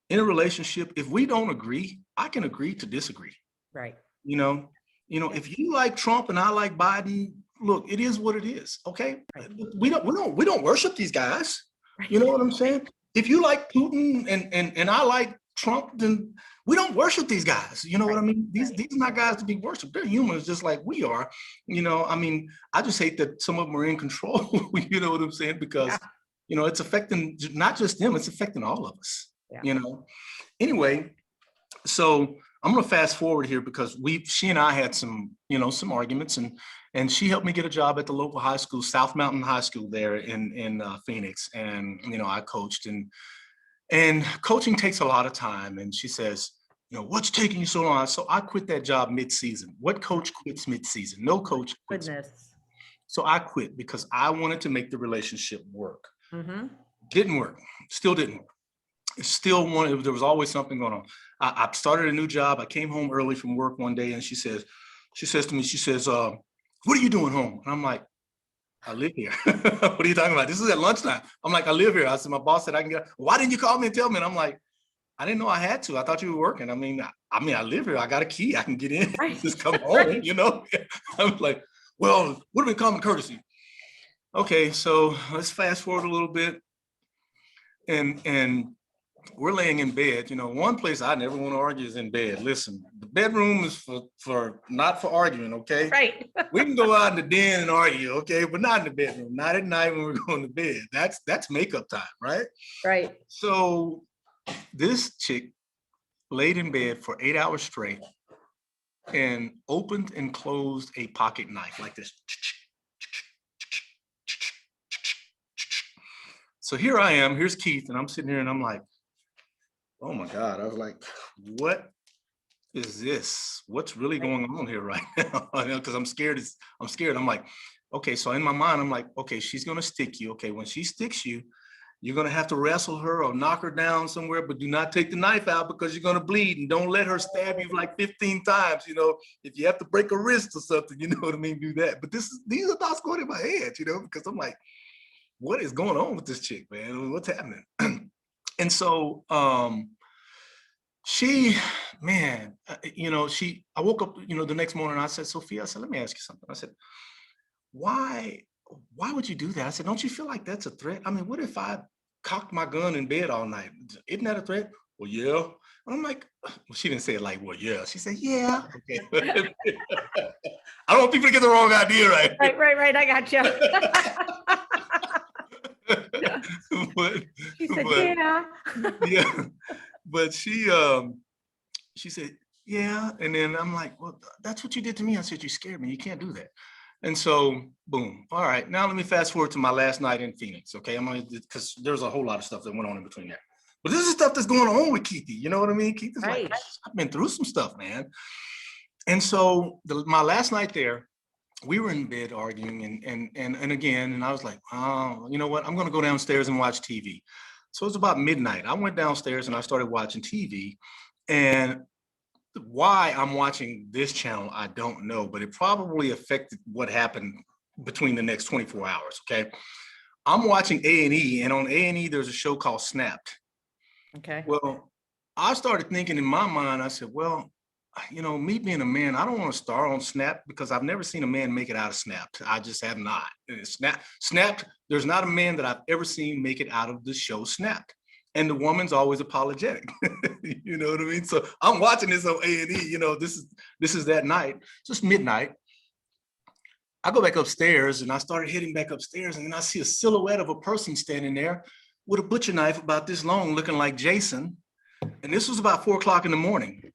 in a relationship, if we don't agree, I can agree to disagree. Right. If you like Trump and I like Biden, look, it is what it is. Okay. Right. We don't worship these guys. You know what I'm saying? If you like Putin and I like Trump, then we don't worship these guys. You know what I mean? These are not guys to be worshiped. They're humans just like we are. I mean, I just hate that some of them are in control. You know what I'm saying? Because, it's affecting not just them, it's affecting all of us. Anyway, so I'm going to fast forward here because she and I had some arguments, and she helped me get a job at the local high school, South Mountain High School there in Phoenix. And, I coached, and coaching takes a lot of time. And she says, what's taking you so long? So I quit that job mid-season. What coach quits mid-season? No coach quits. Goodness. So I quit because I wanted to make the relationship work. Mm-hmm. Didn't work. Still didn't work. There was always something going on. I started a new job. I came home early from work one day, and she says to me, what are you doing home? And I'm like, I live here. What are you talking about? This is at lunchtime. I'm like, I live here. I said, my boss said I can get, why didn't you call me and tell me? And I'm like, I didn't know I had to. I thought you were working. I mean, I live here. I got a key. I can get in. Just come home, I was like, well, would have been common courtesy. Okay, so let's fast forward a little bit. And we're laying in bed. One place I never want to argue is in bed. Listen, the bedroom is for not for arguing, okay? Right. We can go out in the den and argue, okay, but not in the bedroom. Not at night when we're going to bed. That's makeup time, right? Right. So this chick laid in bed for 8 hours straight and opened and closed a pocket knife like this. So here I am. Here's Keith, and I'm sitting here, and I'm like, oh my God. I was like, what is this? What's really going on here right now? Because I'm scared. I'm like, okay, so in my mind, I'm like, okay, she's going to stick you. Okay, when she sticks you, You're going to have to wrestle her or knock her down somewhere, but do not take the knife out because you're going to bleed, and don't let her stab you like 15 times. You know, if you have to break a wrist or something, you know what I mean, do that. But these are thoughts going in my head, you know, because I'm like, what is going on with this chick, man? What's happening? And so she, man, I woke up, you know, the next morning, I said, Sophia, I said, let me ask you something. I said, why would you do that? I said, don't you feel like that's a threat? I mean, what if I cocked my gun in bed all night? Isn't that a threat? Well, yeah. And I'm like, well, she didn't say it like, well, yeah. She said, yeah. Okay. I don't want people to get the wrong idea, right? Right. I got you. She said, yeah. Yeah. But she said, yeah. And then I'm like, well, that's what you did to me. I said, you scared me. You can't do that. And so, boom. All right. Now let me fast forward to my last night in Phoenix. Okay. Because there's a whole lot of stuff that went on in between there. But this is stuff that's going on with Keithy. You know what I mean? Keith is like, I've been through some stuff, man. And so my last night there, we were in bed arguing and again, and I was like, oh, you know what? I'm going to go downstairs and watch TV. So it was about midnight. I went downstairs and I started watching TV. And why I'm watching this channel, I don't know, but it probably affected what happened between the next 24 hours. Okay. I'm watching A&E, and on A&E, there's a show called Snapped. Okay. Well, I started thinking in my mind, I said, well, you know, me being a man, I don't want to star on Snapped because I've never seen a man make it out of Snapped. I just have not. Snapped, there's not a man that I've ever seen make it out of the show Snapped. And the woman's always apologetic. You know what I mean? So I'm watching this on A&E, you know, this is that night, just midnight. I go back upstairs and I started heading back upstairs, and then I see a silhouette of a person standing there with a butcher knife about this long, looking like Jason. And this was about 4 o'clock in the morning.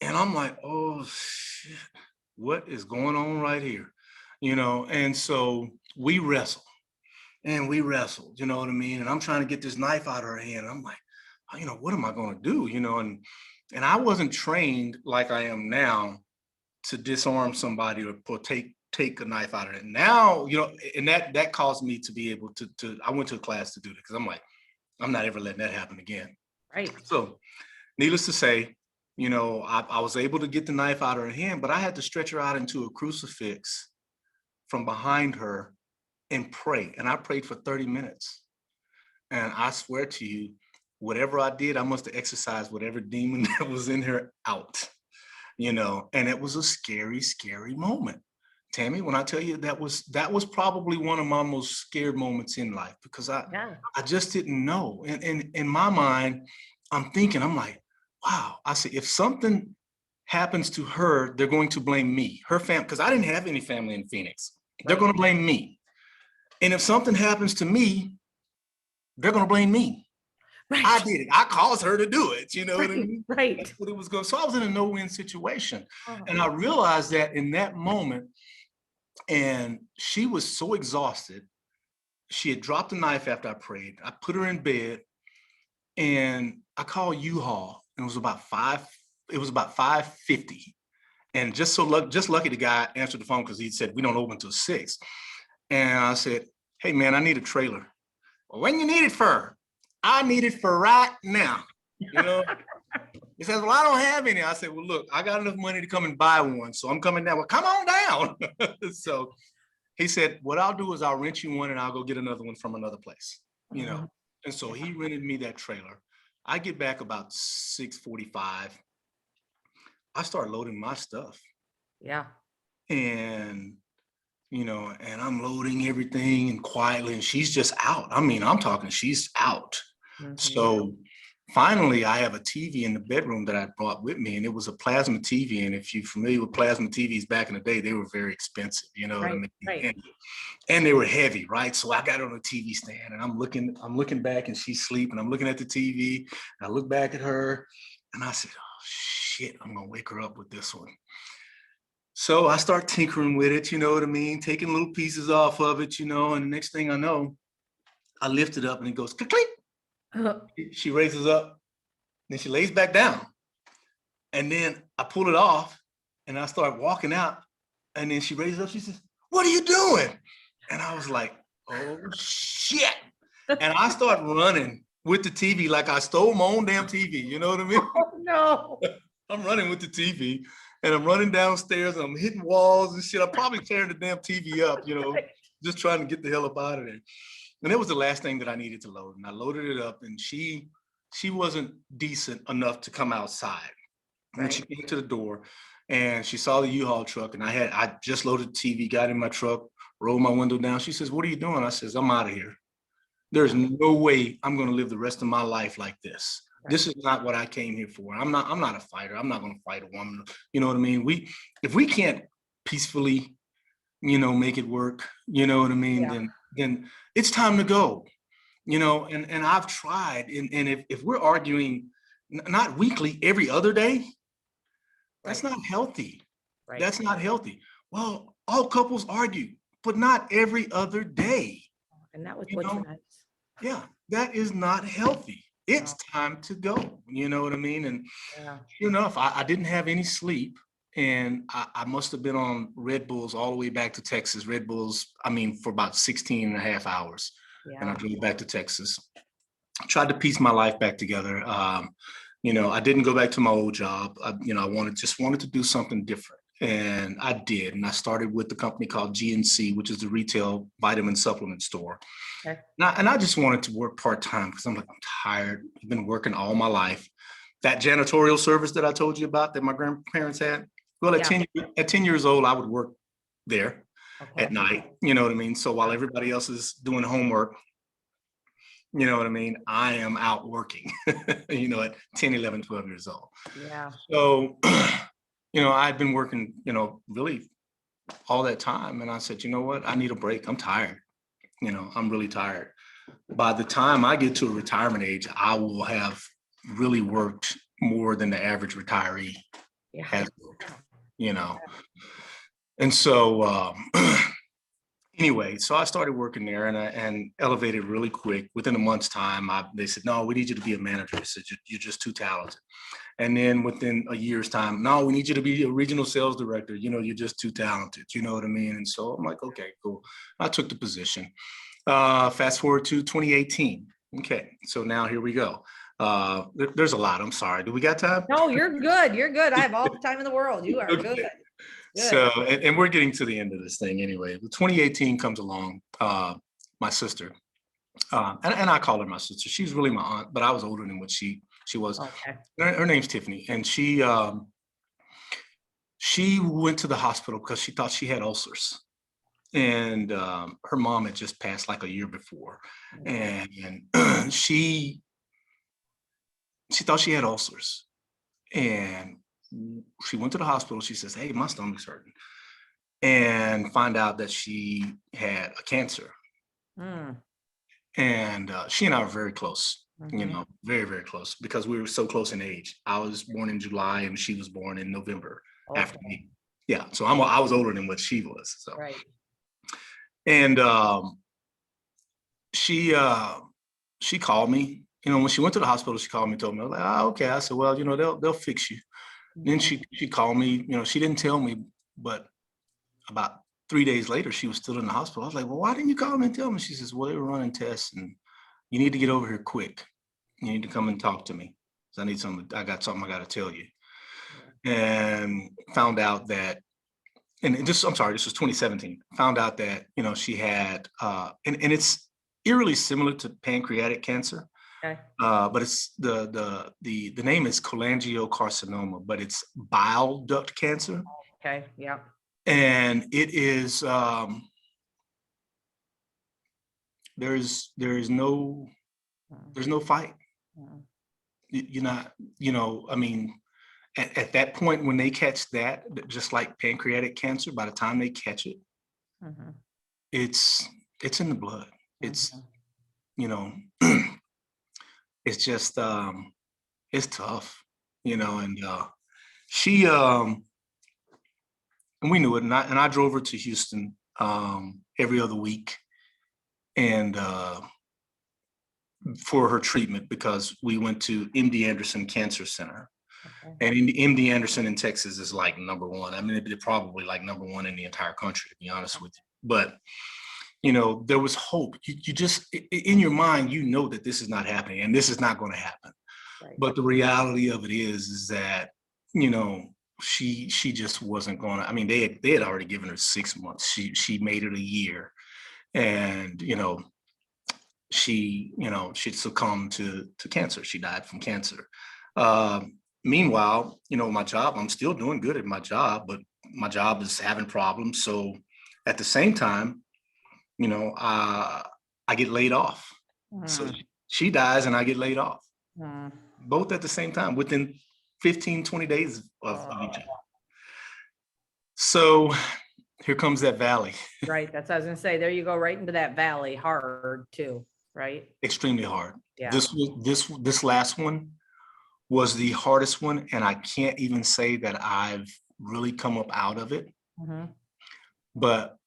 And I'm like, oh shit, what is going on right here? You know, and so we wrestled. And we wrestled, you know what I mean? And I'm trying to get this knife out of her hand. I'm like, you know, what am I going to do? You know, and I wasn't trained like I am now to disarm somebody or take a knife out of it. Now, you know, and that caused me to be able to I went to a class to do that because I'm like, I'm not ever letting that happen again. Right. So needless to say, you know, I was able to get the knife out of her hand, but I had to stretch her out into a crucifix from behind her and pray. And I prayed for 30 minutes. And I swear to you, whatever I did, I must have exorcised whatever demon that was in her out, you know, and it was a scary, scary moment. Tammy, when I tell you that was probably one of my most scared moments in life because I just didn't know. And in my mind, I'm thinking, I'm like, wow, I say, if something happens to her, they're going to blame me, her family, because I didn't have any family in Phoenix. They're going to blame me. And if something happens to me, they're going to blame me. Right. I did it. I caused her to do it. You know what I mean? Right. That's what it was going. So I was in a no-win situation. And I realized that in that moment, and she was so exhausted. She had dropped the knife after I prayed. I put her in bed and I called U-Haul. And it was about 5:50. And just lucky the guy answered the phone because he said, we don't open until 6. And I said, hey, man, I need a trailer. Well, when you need it for? I need it for right now. You know? He says, well, I don't have any. I said, well, look, I got enough money to come and buy one. So I'm coming down. Well, come on down. So he said, what I'll do is I'll rent you one and I'll go get another one from another place. You know? And so he rented me that trailer. I get back about 6:45. I start loading my stuff. Yeah. And you know, and I'm loading everything and quietly, and she's just out. I mean, I'm talking, she's out. So finally, I have a TV in the bedroom that I brought with me, and it was a plasma TV. And if you're familiar with plasma TVs back in the day, they were very expensive, you know what I mean? Right. And they were heavy, right? So I got it on a TV stand, and I'm looking back, and she's sleeping. I'm looking at the TV, and I look back at her, and I said, oh, shit, I'm gonna wake her up with this one. So I start tinkering with it, you know what I mean? Taking little pieces off of it, you know, and the next thing I know, I lift it up and it goes click. She raises up, then she lays back down. And then I pull it off and I start walking out. And then she raises up, she says, what are you doing? And I was like, oh shit. And I start running with the TV like I stole my own damn TV. You know what I mean? Oh, no. I'm running with the TV and I'm running downstairs and I'm hitting walls and shit. I'm probably tearing the damn TV up, just trying to get the hell up out of there. And it was the last thing that I needed to load. And I loaded it up, and she wasn't decent enough to come outside. And when she came to the door and she saw the U-Haul truck, and I just loaded the TV, got in my truck, rolled my window down. She says, "What are you doing?" I says, "I'm out of here. There's no way I'm going to live the rest of my life like this. This is not what I came here for. I'm not a fighter. I'm not going to fight a woman." You know what I mean? If we can't peacefully, make it work, you know what I mean? Then it's time to go, and I've tried. And if we're arguing not weekly, every other day, that's not healthy. That's not healthy. Well, all couples argue, but not every other day. And that was butcher knives. Yeah, that is not healthy. It's time to go. You know what I mean? And sure enough, I didn't have any sleep. And I must have been on Red Bulls all the way back to Texas. Red Bulls, for about 16 and a half hours. And I drove back to Texas. Tried to piece my life back together. I didn't go back to my old job. I wanted to do something different. And I did. And I started with the company called GNC, which is the retail vitamin supplement store. Okay. And I just wanted to work part-time because I'm tired. I've been working all my life. That janitorial service that I told you about that my grandparents had, well, at 10 years old, I would work there at night. You know what I mean? So while everybody else is doing homework, you know what I mean? I am out working, at 10, 11, 12 years old. Yeah. So, I'd been working, really all that time. And I said, you know what? I need a break. I'm tired. I'm really tired. By the time I get to a retirement age, I will have really worked more than the average retiree has worked, And so, anyway, so I started working there and elevated really quick. Within a month's time, they said, "No, we need you to be a manager." I said, "You're just too talented." And then within a year's time, "No, we need you to be a regional sales director. You're just too talented." You know what I mean? And so I'm like, okay, cool. I took the position. Fast forward to 2018. Okay, so now here we go. There's a lot. I'm sorry. Do we got time? No, you're good. You're good. I have all the time in the world. You are good. Good. So, and we're getting to the end of this thing anyway. 2018 comes along. My sister, and I call her my sister. She's really my aunt, but I was older than what she was. Okay. Her name's Tiffany, and she went to the hospital because she thought she had ulcers. And her mom had just passed like a year before, and she thought she had ulcers, and she went to the hospital. She says, "Hey, my stomach's hurting," and find out that she had a cancer. And she and I are very close, very, very close, because we were so close in age. I was born in July and she was born in November after me. Yeah, so I was older than what she was. So. Right. And she called me, when she went to the hospital, she called me and told me, I was like, "Oh, okay." I said, "Well, they'll fix you." Then she called me, she didn't tell me, but about 3 days later, she was still in the hospital. I was like, "Well, why didn't you call me and tell me?" She says, "Well, they were running tests and you need to get over here quick. You need to come and talk to me. I got something I got to tell you." And found out that, this was 2017, found out that, she had, and it's eerily similar to pancreatic cancer. Okay. But it's the name is cholangiocarcinoma, but it's bile duct cancer. Okay. Yeah. And it is there's no fight. You're not, at that point when they catch that, just like pancreatic cancer, by the time they catch it, it's in the blood. It's it's just it's tough, and she and we knew it, and I drove her to Houston every other week, and for her treatment, because we went to MD Anderson Cancer Center. Okay. And MD Anderson in Texas is like number one. I mean, they're probably like number one in the entire country, to be honest with you. But there was hope. You just, in your mind, that this is not happening and this is not going to happen. Right. But the reality of it is that, she just wasn't going to, I mean, they had already given her 6 months. She made it a year, and, she succumbed to cancer. She died from cancer. Meanwhile, my job, I'm still doing good at my job, but my job is having problems. So at the same time, I get laid off. So Mm, she dies and I get laid off, mm. both at the same time within 15, 20 days of each Oh, other. So here comes that valley. right. That's what I was gonna say. There you go, right into that valley, hard too, right? Extremely hard. Yeah. This last one was the hardest one, and I can't even say that I've really come up out of it. Mhm. But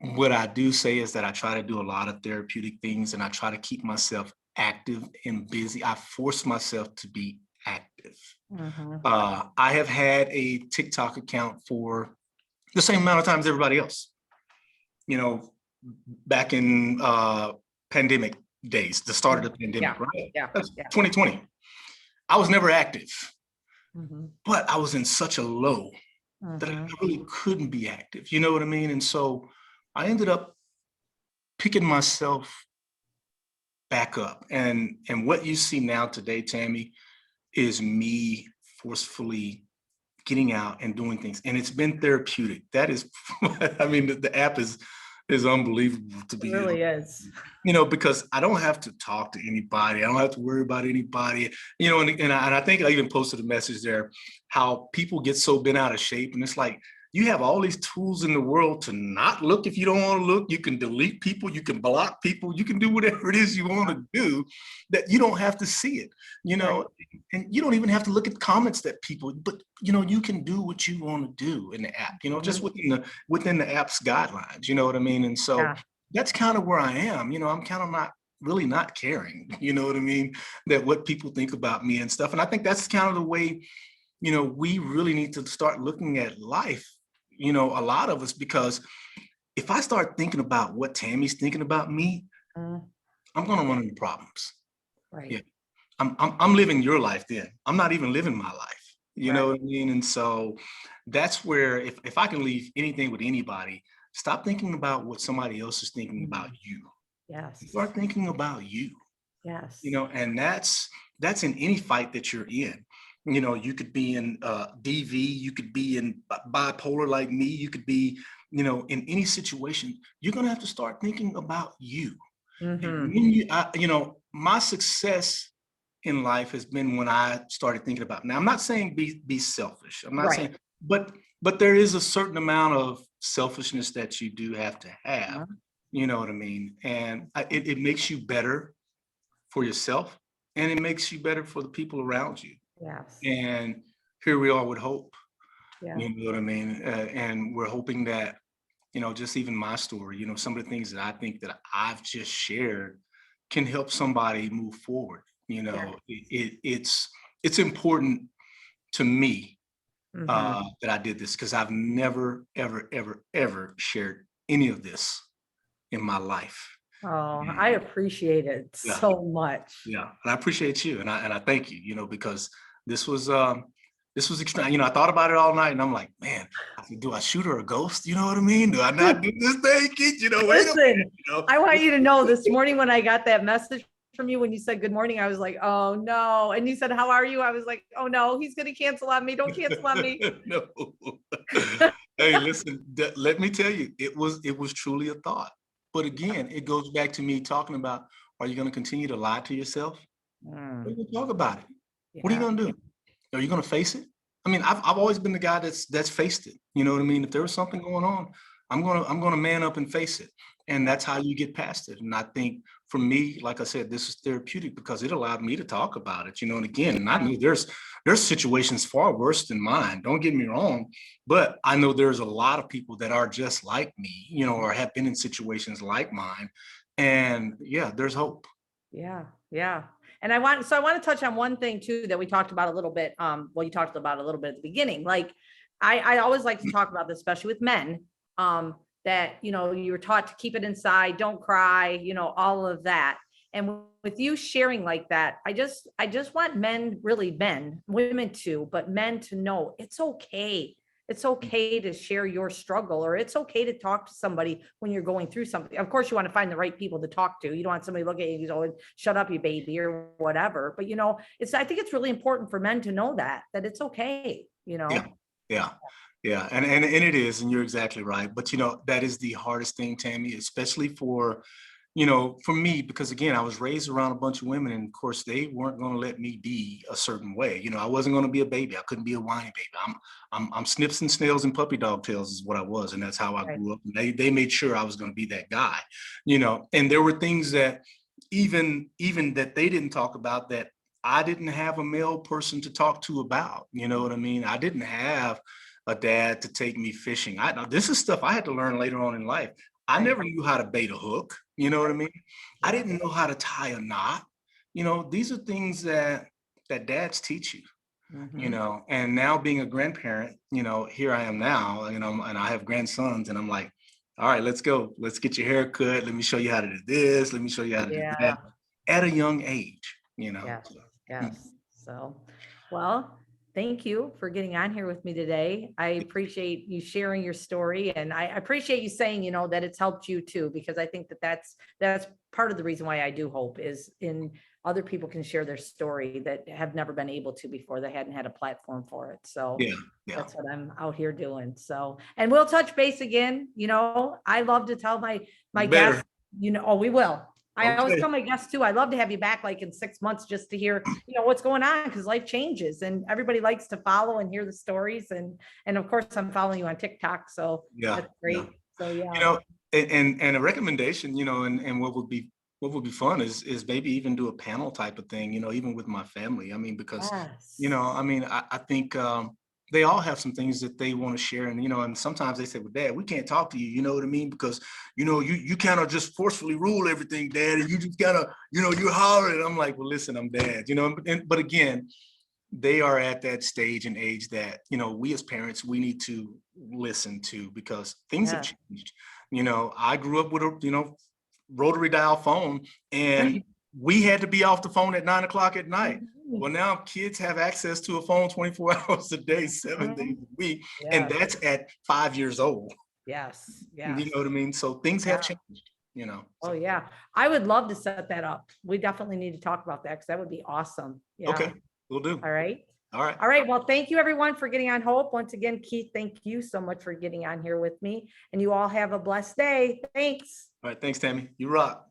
what I do say is that I try to do a lot of therapeutic things, and I try to keep myself active and busy. I force myself to be active. Mhm. I have had a TikTok account for the same amount of time as everybody else. You know, back in pandemic days, the start of the Yeah. pandemic, right? Yeah. That's Yeah. 2020. I was never active, Mhm. but I was in such a low that I Mhm. really couldn't be active. You know what I mean? And so I ended up picking myself back up. And what you see now today, Tammy, is me forcefully getting out and doing things. And it's been therapeutic. That is, I mean, the app is unbelievable to It be really is. because I don't have to talk to anybody. I don't have to worry about anybody, and I think I even posted a message there, how people get so bent out of shape. And it's like, you have all these tools in the world to not look if you don't want to look. You can delete people, you can block people, you can do whatever it is you want to do, that you don't have to see it, Right. and you don't even have to look at comments that people, but you can do what you want to do in the app, just Mhm. within the app's guidelines, you know what I mean? And so Yeah. that's kind of where I am. I'm kind of not caring, you know what I mean, that what people think about me and stuff. And I think that's kind of the way, we really need to start looking at life, a lot of us, because if I start thinking about what Tammy's thinking about me, Mm. I'm going to run into problems. Yeah. Right. I'm living your life then. I'm not even living my life. You know Right. what I mean? And so that's where, if I can leave anything with anybody, stop thinking about what somebody else is thinking about Mm. you. Yes. Start thinking about you, Yes. and that's in any fight that you're in. You could be in DV, you could be in bipolar like me, you could be, in any situation, you're going to have to start thinking about you. And Mhm. when my success in life has been when I started thinking about, now I'm not saying be selfish. I'm not Right. saying, but there is a certain amount of selfishness that you do have to have. Mhm. You know what I mean? And it makes you better for yourself, and it makes you better for the people around you. Yes. And here we are with hope. Yeah. You know what I mean? And we're hoping that, just even my story, some of the things that I think that I've just shared can help somebody move forward. Yeah. It's important to me Mhm. that I did this, because I've never, ever, ever, ever shared any of this in my life. Oh, I And appreciate it yeah, so much. yeah, and I appreciate you, and I thank you, because this was extreme. I thought about it all night, and I'm like, man, I said, do I shoot her a ghost? You know what I mean? Do I not do this thing? Kid? Wait a minute, Listen, I want you to know this morning when I got that message from you, when you said good morning, I was like, oh no. And you said, how are you? I was like, oh no, he's going to cancel on me. Don't cancel on me. No. Hey, listen, let me tell you, it was truly a thought. But again, it goes back to me talking about, are you going to continue to lie to yourself? Or are Mm, you going to talk about it? What are you yeah. going to do? Are you going to face it? I mean, I've always been the guy that's faced it. You know what I mean? If there was something going on, I'm gonna man up and face it. And Yeah. that's how you get past it. And I think for me, like I said, this is therapeutic because it allowed me to talk about it. And again, and I Yeah. knew there's situations far worse than mine. Don't get me wrong, but I know there's a lot of people that are just like me, or have been in situations like mine. And yeah, there's hope. Yeah. Yeah. And I want to touch on one thing too that we talked about a little bit. Well, you talked about a little bit at the beginning. Like I always like to talk about this, especially with men. Um, that, you know, you were taught to keep it inside, don't cry, you know, all of that. And with you sharing like that, I just want men, really men, women too, but men to know it's okay. It's okay to share your struggle, or it's okay to talk to somebody when you're going through something. Of course, you want to find the right people to talk to. You don't want somebody to look at you and go, "Oh, shut up, you baby," or whatever. But you know, I think it's really important for men to know that it's okay, you Yeah, know. yeah, yeah, and it is, and you're exactly right. But you know, that is the hardest thing, Tammy, especially for, you know, for me, because again, I was raised around a bunch of women, and of course, they weren't going to let me be a certain way. You know, I wasn't going to be a baby. I couldn't be a whiny baby. I'm snips and snails and puppy dog tails is what I was, and that's how I Right. grew up. And they made sure I was going to be that guy. You know, and there were things that even that they didn't talk about that I didn't have a male person to talk to about. You know what I mean? I didn't have a dad to take me fishing. I know this is stuff I had to learn later on in life. I Right. never knew how to bait a hook. You know what I mean? I Yeah. didn't know how to tie a knot. You know, these are things that dads teach you, you Mhm. know. And now being a grandparent, you know, here I am now, you know, and I have grandsons, and I'm like, all right, let's go. Let's get your hair cut. Let me show you how to do this. Let me show you how to do Yeah. that at a young age, you know. Yes, So, mm, yes. So, well, thank you for getting on here with me today. I appreciate you sharing your story, and I appreciate you saying, you know, that it's helped you too, because I think that's part of the reason why I do hope is in other people can share their story that have never been able to before. They hadn't had a platform for it. So yeah, yeah. that's what I'm out here doing. So, and we'll touch base again. You know, I love to tell my You better. guests, you know, oh, we will. I always Okay. tell my guests too, I love to have you back like in 6 months just to hear, you know, what's going on, because life changes and everybody likes to follow and hear the stories. And of course, I'm following you on TikTok. So Yeah, that's yeah. great. So You yeah. know, and a recommendation, you know, and what would be fun is maybe even do a panel type of thing, you know, even with my family. I mean, because, you know, Yes. I mean, I think they all have some things that they want to share. And, you know, and sometimes they say, well, Dad, we can't talk to you, you know what I mean? Because, you know, you kind of just forcefully rule everything, Dad, and you just kind of, you know, you holler. And I'm like, well, listen, I'm Dad, you know, but again, they are at that stage and age that, you know, we as parents, we need to listen to, because things have Yeah. changed. You know, I grew up with a, you know, rotary dial phone, and Right. we had to be off the phone at 9 o'clock at night. Mhm. Well, now kids have access to a phone 24 hours a day, 7 days Mhm. a week, and Yes. that's at 5 years old. Yes. You Yes. know what I mean? So things Yeah. have changed, you know. Oh So yeah. I would love to set that up. We definitely need to talk about that because that would be awesome. Yeah. okay, we'll do. All right. All right. All right. Well, thank you everyone for getting on Hope. Once again, Keith, thank you so much for getting on here with me. And you all have a blessed day. Thanks. All right. Thanks, Tammy. You rock.